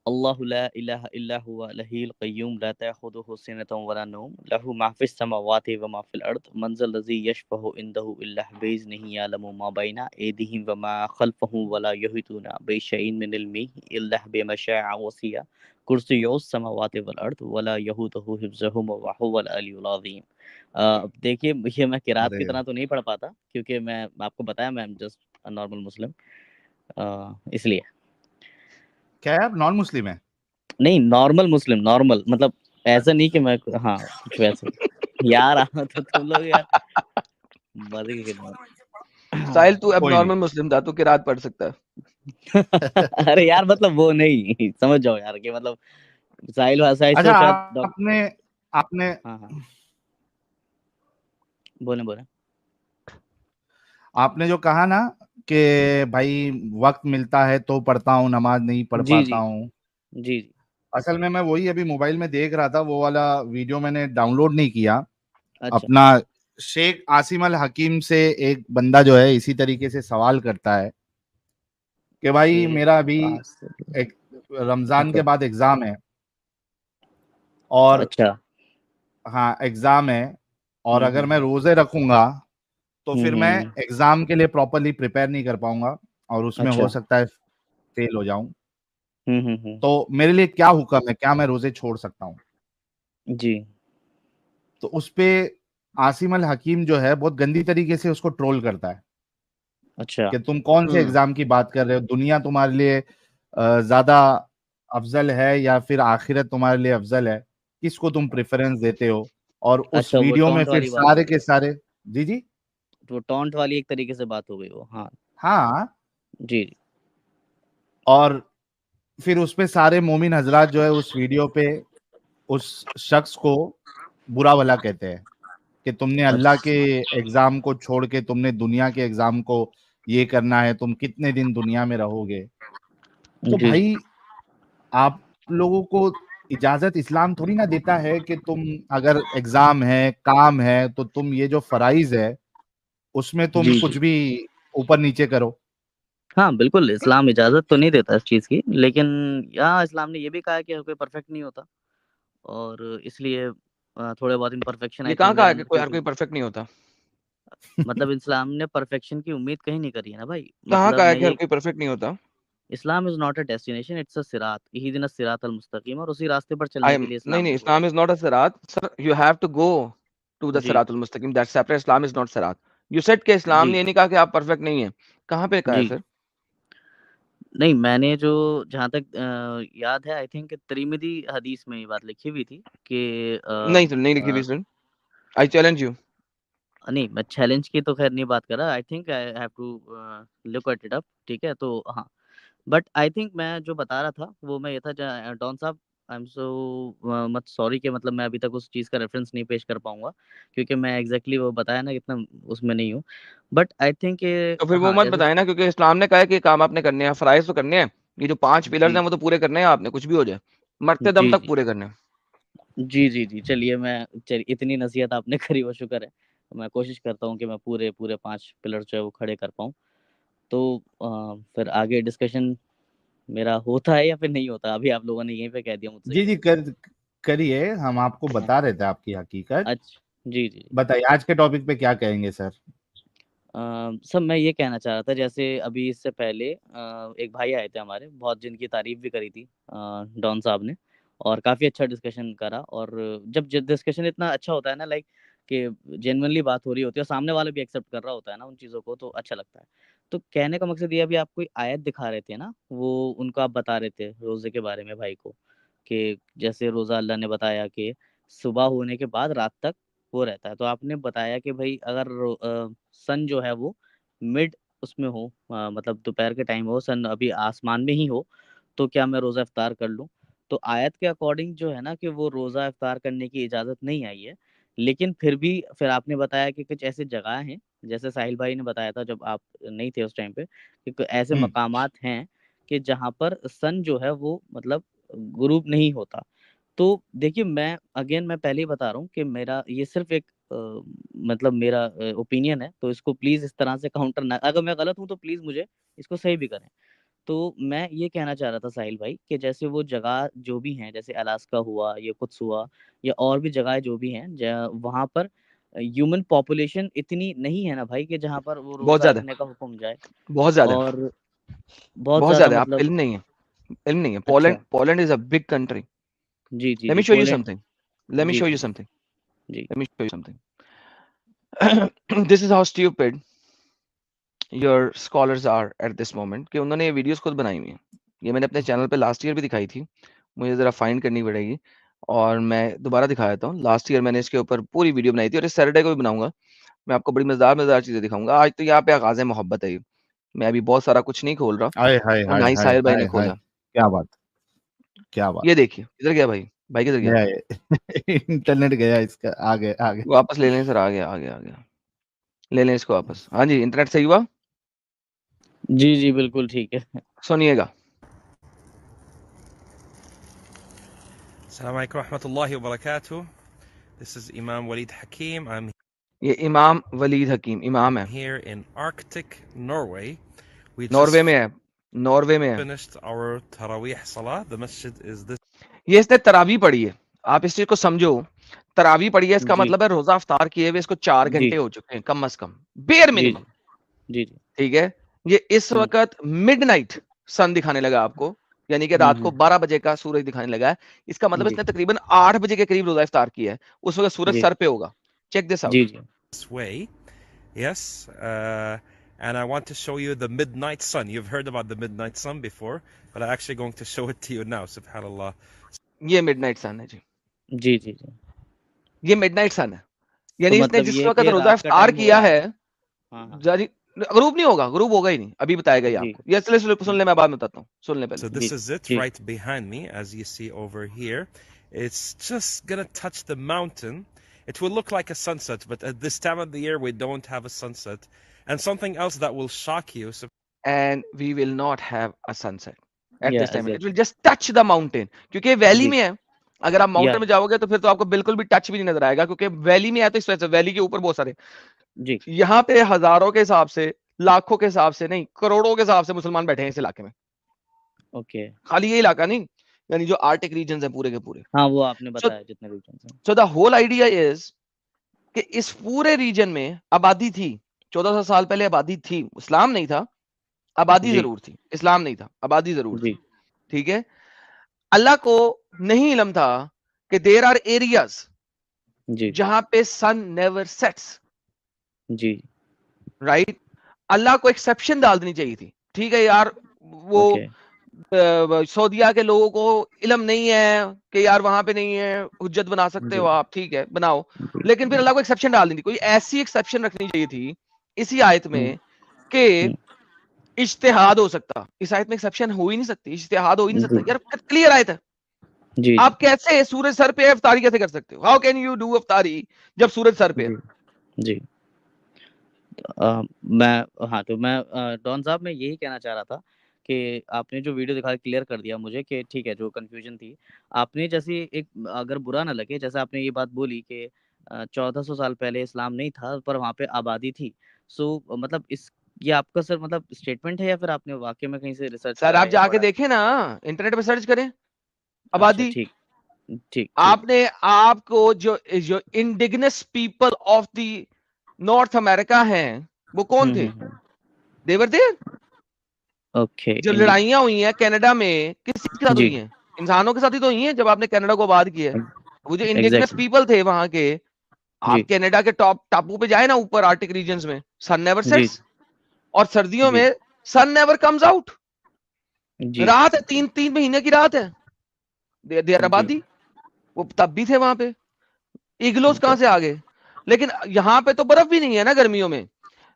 Speaker 5: अल्लाहु ला इलाहा इल्ला हुवा लहील क़य्यूम ला तअख़ुज़ुहु सिनतुन वला नौम लहु मा फ़िस समावाति व मा फ़िल अर्द मन ज़ल लज़ी यशफ़अु इंदहु इल्ला बिइज़्निही यअलमु मा बैना अयदीहिम व मा ख़ल्फ़हुम वला युहीतूना बिशैइन मिन इल्मिही इल्ला बिमा शाअ वसिअ कुर्सियुस समावाति वल अर्द वला यऊदुहु हिफ़्ज़ुहुमा व हुवल अलियुल अज़ीम। अब देखिए ये मैं किरात की
Speaker 3: अरे
Speaker 5: तरह तो नहीं पढ़ पाता, क्योंकि मैं आपको बताया मैं एम जस्ट अ नॉर्मल मुस्लिम, इसलिए।
Speaker 3: क्या है, आप नॉन मुस्लिम है?
Speaker 5: नहीं, नॉर्मल मुस्लिम, नॉर्मल मतलब ऐसा नहीं कि मैं, हाँ, कुछ वैसे। यार तो तुम लोग यार मजे की खिलाफ।
Speaker 1: साहिल तू अब
Speaker 3: कोई नहीं।
Speaker 1: नॉर्मल मुस्लिम था, तू किरात पढ़ सकता है।
Speaker 5: अरे यार मतलब वो नहीं समझ जाओ यार कि मतलब साहिल भाषा
Speaker 3: अच्छा,
Speaker 5: इससे शायद
Speaker 3: आपने आपने
Speaker 5: हाँ हाँ, बोले बोले।
Speaker 3: आपने जो कहा ना कि भाई वक्त मिलता है तो पढ़ता हूँ, नमाज नहीं पढ़
Speaker 5: जी
Speaker 3: पाता
Speaker 5: जी
Speaker 3: हूँ।
Speaker 5: जी जी।
Speaker 3: असल में मैं वही अभी मोबाइल में देख रहा था, वो वाला वीडियो मैंने डाउनलोड नहीं किया।
Speaker 5: अच्छा।
Speaker 3: अपना शेख आसिम अल हकीम से एक बंदा जो है इसी तरीके से सवाल करता है कि भाई
Speaker 5: शेख
Speaker 3: मेरा अभी
Speaker 5: आसिफ।
Speaker 3: एक रमजान
Speaker 5: ओके।
Speaker 3: के बाद एग्जाम है, और
Speaker 5: अच्छा।
Speaker 3: हाँ एग्जाम है, और अगर मैं
Speaker 5: हम्म।
Speaker 3: रोजे रखूंगा तो फिर मैं
Speaker 5: हम्म।
Speaker 3: एग्जाम के लिए प्रॉपरली प्रिपेयर नहीं कर पाऊंगा, और उसमें हो
Speaker 5: अच्छा।
Speaker 3: सकता है फेल हो जाऊं।
Speaker 5: हम्म।
Speaker 3: तो मेरे लिए क्या हुक्म है, क्या मैं रोजे छोड़ सकता हूँ?
Speaker 5: जी।
Speaker 3: तो उस पे आसिम अल हकीम जो है बहुत गंदी तरीके से उसको ट्रोल करता है
Speaker 5: अच्छा।
Speaker 3: कि तुम कौन से
Speaker 1: हम्म।
Speaker 3: एग्जाम की बात कर रहे हो, दुनिया तुम्हारे लिए ज्यादा अफजल है या फिर आखिरत तुम्हारे लिए अफजल है, किसको तुम प्रेफरेंस देते हो? और उस
Speaker 5: अच्छा वो
Speaker 3: वीडियो में
Speaker 5: टॉन्ट
Speaker 3: फिर
Speaker 5: वाली बात हो
Speaker 3: सारे
Speaker 5: गई,
Speaker 3: के सारे, जी जी,
Speaker 5: वो टॉन्ट वाली एक तरीके से बात हो गई वो, हाँ।
Speaker 3: हाँ,
Speaker 5: जी जी।
Speaker 3: और फिर उस पे सारे मोमिन हजरात जो है उस वीडियो पे उस शख्स को बुरा भला कहते हैं कि तुमने अल्लाह के
Speaker 5: अच्छा।
Speaker 3: एग्जाम को छोड़ के तुमने दुनिया के एग्जाम को ये करना है, तुम कितने दिन दुनिया में रहोगे? तो
Speaker 5: जी जी।
Speaker 3: भाई आप लोगों को इजाजत इस्लाम थोड़ी ना देता है कि तुम अगर एग्जाम है, काम है, तो तुम ये जो फराइज है उसमें तुम
Speaker 5: जी जी।
Speaker 3: कुछ भी ऊपर नीचे करो।
Speaker 5: हाँ बिल्कुल, इस्लाम इजाज़त तो नहीं देता इस चीज़ की, लेकिन यहाँ इस्लाम ने ये भी कहा है कि हर कोई परफेक्ट नहीं होता, और इसलिए थोड़े बहुत इम्परफेक्शन
Speaker 1: ये
Speaker 5: आई
Speaker 1: कहाँ
Speaker 5: थिंक
Speaker 1: कहा
Speaker 5: मेरे
Speaker 1: है कि
Speaker 5: अंदर,
Speaker 1: कोई हर
Speaker 5: क्योंकि
Speaker 1: कोई परफेक्ट नहीं होता?
Speaker 5: मतलब इस्लाम ने परफेक्शन की उम्मीद कहीं नहीं करी है ना भाई।
Speaker 1: कहाँ
Speaker 5: मतलब
Speaker 1: कहा है
Speaker 5: मैं
Speaker 1: कि हर
Speaker 5: ये,
Speaker 1: कोई परफेक्ट नहीं होता?
Speaker 5: Islam is not a destination, it's a सिरात, इहदिना सिरातल मुस्तकीम, और उसी रास्ते पर
Speaker 1: आई
Speaker 5: चलने
Speaker 1: एम
Speaker 5: के लिए
Speaker 1: नहीं
Speaker 5: इस्लाम
Speaker 1: नहीं,
Speaker 5: ने बोला
Speaker 1: इस्लाम इज नॉट अ सिरात sir, you have to go to the
Speaker 5: है। जी,
Speaker 1: सिरातुल मुस्तकीम, that's separate, Islam is not सिरात। यू सेड कि इस्लाम
Speaker 5: जी,
Speaker 1: ने ये नहीं कहा कि आप परफेक्ट नहीं है। कहाँ पे कहा है
Speaker 5: जी।
Speaker 1: फिर?
Speaker 5: नहीं, मैंने जो जहाँ तक याद है, आई थिंक तिर्मिज़ी हदीस में ये बात लिखी हुई थी कि
Speaker 1: नहीं सर, नहीं लिखी हुई सर। I challenge you.
Speaker 5: नहीं, मैं चैलेंज की तो खैर नहीं बात कर रहा। I think I have to look at it up, ठीक है? तो हाँ, बट आई थिंक मैं जो बता रहा था वो मैं ये था, डॉन साहब, I am so much sorry कि मतलब मैं अभी तक उस चीज़ का रेफरेंस नहीं पेश कर पाऊँगा, क्योंकि मैं एग्ज़ैक्टली वो बताया ना इतना उसमें नहीं हूँ। बट आई थिंक ये
Speaker 1: तो फिर वो
Speaker 5: हाँ,
Speaker 1: मत
Speaker 5: जैसे
Speaker 1: बताए ना, क्योंकि इस्लाम ने कहा है कि ये काम आपने करने हैं, फराइज़ तो करने हैं। ये जो 5 पिलर्स
Speaker 5: जी,
Speaker 1: हैं वो तो पूरे करने हैं आपने, कुछ भी हो जाए। मरते दम
Speaker 5: जी,
Speaker 1: तक
Speaker 5: जी।
Speaker 1: पूरे करने हैं।
Speaker 5: जी। चलिए इतनी नसीहत आपने करी, वो शुक्र है। मैं कोशिश करता हूँ कि मैं पूरे 5 पिलर जो है वो खड़े कर पाऊँ। तो फिर आगे डिस्कशन मेरा होता है या फिर नहीं होता? अभी आप लोगों ने यहीं पे कह दिया मुझसे।
Speaker 3: जी जी, करिए, हम आपको
Speaker 5: हाँ,
Speaker 3: बता रहे थे आपकी हकीकत।
Speaker 5: अच्छा। जी।
Speaker 3: बताइए आज के टॉपिक पे क्या कहेंगे सर?
Speaker 5: सर मैं ये कहना चाह रहा था, जैसे अभी इससे पहले एक भाई आए थे हमारे, बहुत जिनकी तारीफ़ भी करी थी डॉन साहब ने, और काफ़ी अच्छा डिस्कशन करा, और जब डिस्कशन इतना अच्छा होता है ना, लाइक कि जेन्युइनली बात हो रही होती है और सामने वाला भी एक्सेप्ट कर रहा होता है ना उन चीज़ों को, तो अच्छा लगता है। तो कहने का मकसद ये, अभी आप कोई आयत दिखा रहे थे ना, वो उनको आप बता रहे थे रोज़े के बारे में भाई को, कि जैसे रोज़ा अल्लाह ने बताया कि सुबह होने के बाद रात तक वो रहता है। तो आपने बताया कि भई अगर सन जो है वो मिड उसमें हो, मतलब दोपहर के टाइम हो, सन अभी आसमान में ही हो, तो क्या मैं रोज़ा इफ्तार कर लूँ? तो आयत के अकॉर्डिंग जो है ना कि वो रोज़ा इफ्तार करने की इजाज़त नहीं आई है। लेकिन फिर भी फिर आपने बताया कि कुछ ऐसी जगह हैं, जैसे साहिल भाई ने बताया था जब आप नहीं थे उस टाइम पे, कि ऐसे
Speaker 3: हम्म।
Speaker 5: मकामात हैं कि जहाँ पर सन जो है वो मतलब गुरूब नहीं होता। तो देखिए मैं पहले ही बता रहा हूँ कि मेरा ये सिर्फ एक मतलब मेरा ओपिनियन है, तो इसको प्लीज इस तरह से काउंटर ना, अगर मैं गलत हूँ तो प्लीज मुझे इसको सही भी करें। तो मैं ये कहना चाह रहा था साहिल भाई कि जैसे वो जगह जो भी हैं, जैसे अलास्का हुआ, या कुछ हुआ, या और भी जगह जो भी हैं, वहां पर ह्यूमन पॉपुलेशन इतनी नहीं है ना भाई कि जहाँ पर वो
Speaker 1: बहुत
Speaker 5: रोजा
Speaker 1: ज्यादा,
Speaker 5: रखने का हुक्म जाए।
Speaker 1: बहुत ज्यादा,
Speaker 5: और बहुत
Speaker 1: बहुत
Speaker 5: ज्यादा
Speaker 1: ज्यादा। आप
Speaker 5: मतलब।
Speaker 1: इल्म नहीं है, इल्म नहीं है।
Speaker 5: अच्छा।
Speaker 1: Poland is a big country.
Speaker 5: जी जी
Speaker 1: लेट
Speaker 5: जी
Speaker 1: me show you
Speaker 5: Poland.
Speaker 1: Something, let me
Speaker 5: जी
Speaker 1: शो
Speaker 5: जी
Speaker 1: यू
Speaker 5: जी
Speaker 1: समथिंग,
Speaker 5: जी
Speaker 1: let me show you something. This is how stupid your scholars are at this moment, कि उन्होंने ये वीडियोस खुद बनाई हुई हैं। ये मैंने अपने चैनल पे लास्ट ईयर भी दिखाई थी, मुझे ज़रा फाइंड करनी पड़ेगी और मैं दोबारा दिखा देता हूँ। लास्ट ईयर मैंने इसके ऊपर पूरी वीडियो बनाई थी और इस सैटरडे को भी बनाऊंगा। मैं आपको बड़ी मज़ेदार चीज़ें दिखाऊंगा। आज तो यहाँ पे आगाज़ मोहब्बत है ये। मैं अभी बहुत सारा कुछ नहीं खोल रहा
Speaker 3: हाय हाय
Speaker 1: और
Speaker 3: हाय
Speaker 1: ना ही
Speaker 3: हाय
Speaker 1: साहिर भाई ने
Speaker 3: हाय हाय,
Speaker 1: खोला।
Speaker 3: क्या बात, क्या बात।
Speaker 1: ये देखिए किधर गया भाई, भाई किधर गया?
Speaker 3: गया ये इंटरनेट गया इसका, आगे आगे।
Speaker 1: वापस ले लें सर, आ गया आ गया आ गया, ले लें इसको वापस। हाँ जी, इंटरनेट सही हुआ,
Speaker 5: जी जी बिल्कुल ठीक है।
Speaker 1: सुनिएगा।
Speaker 7: Assalamu alaikum warahmatullahi wabarakatuh. This is Imam Walid Hakim. I'm
Speaker 1: ये इमाम वलीद हकीम इमाम है,
Speaker 7: here in Arctic, Norway. We
Speaker 1: Norway
Speaker 7: just
Speaker 1: में है, नॉर्वे में है।
Speaker 7: finished our Taraweeh Salah. The masjid is this.
Speaker 1: ये इसने तरावी पढ़ी है, आप इस चीज को समझो। तरावी पढ़ी है, इसका
Speaker 5: जी
Speaker 1: मतलब है रोजा अफ्तार किए हुए इसको 4
Speaker 5: जी
Speaker 1: घंटे हो चुके हैं कम अज कम, बेयर
Speaker 5: जी
Speaker 1: मिनिमम।
Speaker 5: जी जी।
Speaker 1: ठीक है, ये इस
Speaker 5: हम्म
Speaker 1: वक्त मिडनाइट सन दिखाने लगा आपको, यानी कि रात को 12 बजे का सूरज दिखाने लगा है। इसका मतलब
Speaker 5: जी
Speaker 1: इसने तकरीबन 8 बजे के करीब रोजा इफ्तार किया है, उस वक्त सूरज
Speaker 5: जी
Speaker 1: सर पे होगा। Check this out.
Speaker 5: जी जी
Speaker 7: way. Yes. And I want to show you the midnight sun. You've heard about the midnight sun before, but I'm actually going to show it to you now. Subhanallah.
Speaker 1: ये मिडनाइट सन है जी,
Speaker 5: जी जी जी।
Speaker 1: ये मिडनाइट सन है,
Speaker 5: तो
Speaker 1: यानी इसने
Speaker 5: मतलब
Speaker 1: जिस
Speaker 5: ये है
Speaker 1: वक्त
Speaker 5: कि
Speaker 1: रोजा
Speaker 5: रात का
Speaker 1: इफ्तार
Speaker 5: टाइम हो
Speaker 1: किया
Speaker 5: रहा है।
Speaker 1: है,
Speaker 5: हाँ हाँ।
Speaker 1: जारी ग्रुप नहीं होगा, ग्रुप होगा ही नहीं, अभी बताएगा ये
Speaker 5: जी
Speaker 1: आपको। ये चलिए सुन ले, मैं बाद में बताता हूँ, सुन ले
Speaker 7: So
Speaker 1: पहले।
Speaker 7: this
Speaker 5: जी
Speaker 7: is it
Speaker 5: जी
Speaker 7: right behind me, as you see over here. It's just gonna touch the mountain. It will look like a sunset, but at this time of the year, we don't have a sunset. And something else that will shock you. So
Speaker 1: And we will not have a sunset at
Speaker 5: या
Speaker 1: this time. It will
Speaker 5: exactly.
Speaker 1: just touch the mountain, क्योंकि वैली
Speaker 5: जी
Speaker 1: में है। अगर आप
Speaker 5: या
Speaker 1: माउंटेन में जाओगे तो फिर तो आपको बिल्कुल भी टच भी नहीं नजर आएगा, क्योंकि वैली में है, तो इस वजह से वैली के ऊपर बहुत सारे,
Speaker 5: जी
Speaker 1: यहाँ पे हजारों के हिसाब से, लाखों के हिसाब से नहीं, करोड़ों के हिसाब से मुसलमान बैठे हैं इस इलाके में।
Speaker 5: ओके।
Speaker 1: खाली ये इलाका नहीं, यानी जो आर्टिक रीजन है पूरे के पूरे।
Speaker 5: हाँ वो आपने
Speaker 1: सो
Speaker 5: बताया जितने रीजन हैं।
Speaker 1: So the whole idea is कि इस पूरे रीजन में आबादी थी, 1400 साल पहले आबादी थी। इस्लाम नहीं था, आबादी
Speaker 5: जी
Speaker 1: जरूर थी। इस्लाम नहीं था, आबादी जरूर
Speaker 5: जी
Speaker 1: थी। ठीक है, अल्लाह को नहीं इल्म था कि देयर आर एरियाज
Speaker 5: जी
Speaker 1: जहां पे सन नेवर सेट्स,
Speaker 5: जी।
Speaker 1: राइट। अल्लाह को एक्सेप्शन डाल देनी चाहिए थी। ठीक है यार, वो
Speaker 5: ओके।
Speaker 1: सऊदीया के लोगों को इल्म नहीं है कि यार वहां पे नहीं है, हुज्जत बना सकते
Speaker 5: जी
Speaker 1: हो आप, ठीक है बनाओ।
Speaker 5: जी
Speaker 1: लेकिन फिर अल्लाह को एक्सेप्शन डाल देनी, कोई ऐसी एक्सेप्शन रखनी चाहिए थी इसी आयत में कि
Speaker 5: हम्म,
Speaker 1: इज्तिहाद हो सकता। इस आयत में एक्सेप्शन हो ही नहीं सकती, इज्तिहाद हो ही नहीं सकता
Speaker 5: जी
Speaker 1: यार, क्लियर आयत है।
Speaker 5: जी जी
Speaker 1: आप कैसे सूरज सर पे है, अफ्तारी कैसे कर सकते हो? हाउ कैन यू डू अफ्तारी जब सूरज सर पे है?
Speaker 5: जी जी। मैं हाँ तो मैं डॉन साहब मैं यही कहना चाह रहा था कि आपने जो वीडियो दिखा क्लियर कर दिया मुझे कि ठीक है जो कंफ्यूजन थी आपने, जैसे एक अगर बुरा ना लगे, जैसे आपने ये बात बोली कि 1400 साल पहले इस्लाम नहीं था पर वहाँ पे आबादी थी। सो मतलब इस ये आपका सर मतलब स्टेटमेंट है या फिर आपने वाकई में कहीं से रिसर्च
Speaker 1: सर
Speaker 5: करा
Speaker 1: आप
Speaker 5: है या
Speaker 1: जाके
Speaker 5: पढ़ा है?
Speaker 1: देखें ना, इंटरनेट पे सर्च करें
Speaker 5: अच्छा
Speaker 1: आबादी।
Speaker 5: ठीक ठीक ठीक।
Speaker 1: आपने आपको जो जो indigenous people of the north America हैं वो कौन थे? देवर देयर।
Speaker 5: ओके
Speaker 1: जो लड़ाइयां हुई हैं कनाडा में, किसके साथ
Speaker 5: जी
Speaker 1: हुई हैं? इंसानों के साथ ही तो हुई हैं जब आपने कनाडा को आबाद किया है। वो जो इंडिजिनस
Speaker 5: एग्जैक्टली
Speaker 1: पीपल थे वहां के,
Speaker 5: जी
Speaker 1: आप कनाडा के टॉप टापू पे जाए ना ऊपर आर्टिक रीजन्स में, सन नेवर
Speaker 5: जी
Speaker 1: सेट्स, और सर्दियों
Speaker 5: जी
Speaker 1: में सन नेवर कम्स आउट।
Speaker 5: जी
Speaker 1: रात है, 3 महीने की रात है। देयर
Speaker 5: जी
Speaker 1: आबादी, वो तब भी थे वहां पे। इग्लोस कहां से आ गए? लेकिन यहाँ पे तो बर्फ भी नहीं है ना गर्मियों में।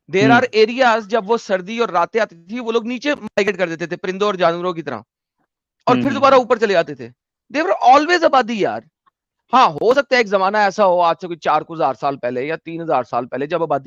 Speaker 1: देर आर एरियाज जब वो सर्दी और रातें आती थी, वो लोग नीचे माइग्रेट कर देते थे परिंदों और जानवरों की तरह, और फिर दोबारा ऊपर चले जाते थे। दे वर ऑलवेज आबादी यार। हाँ, हो सकता है एक जमाना ऐसा हो आज से कोई 4000 साल पहले या 3000 साल पहले जब आबादी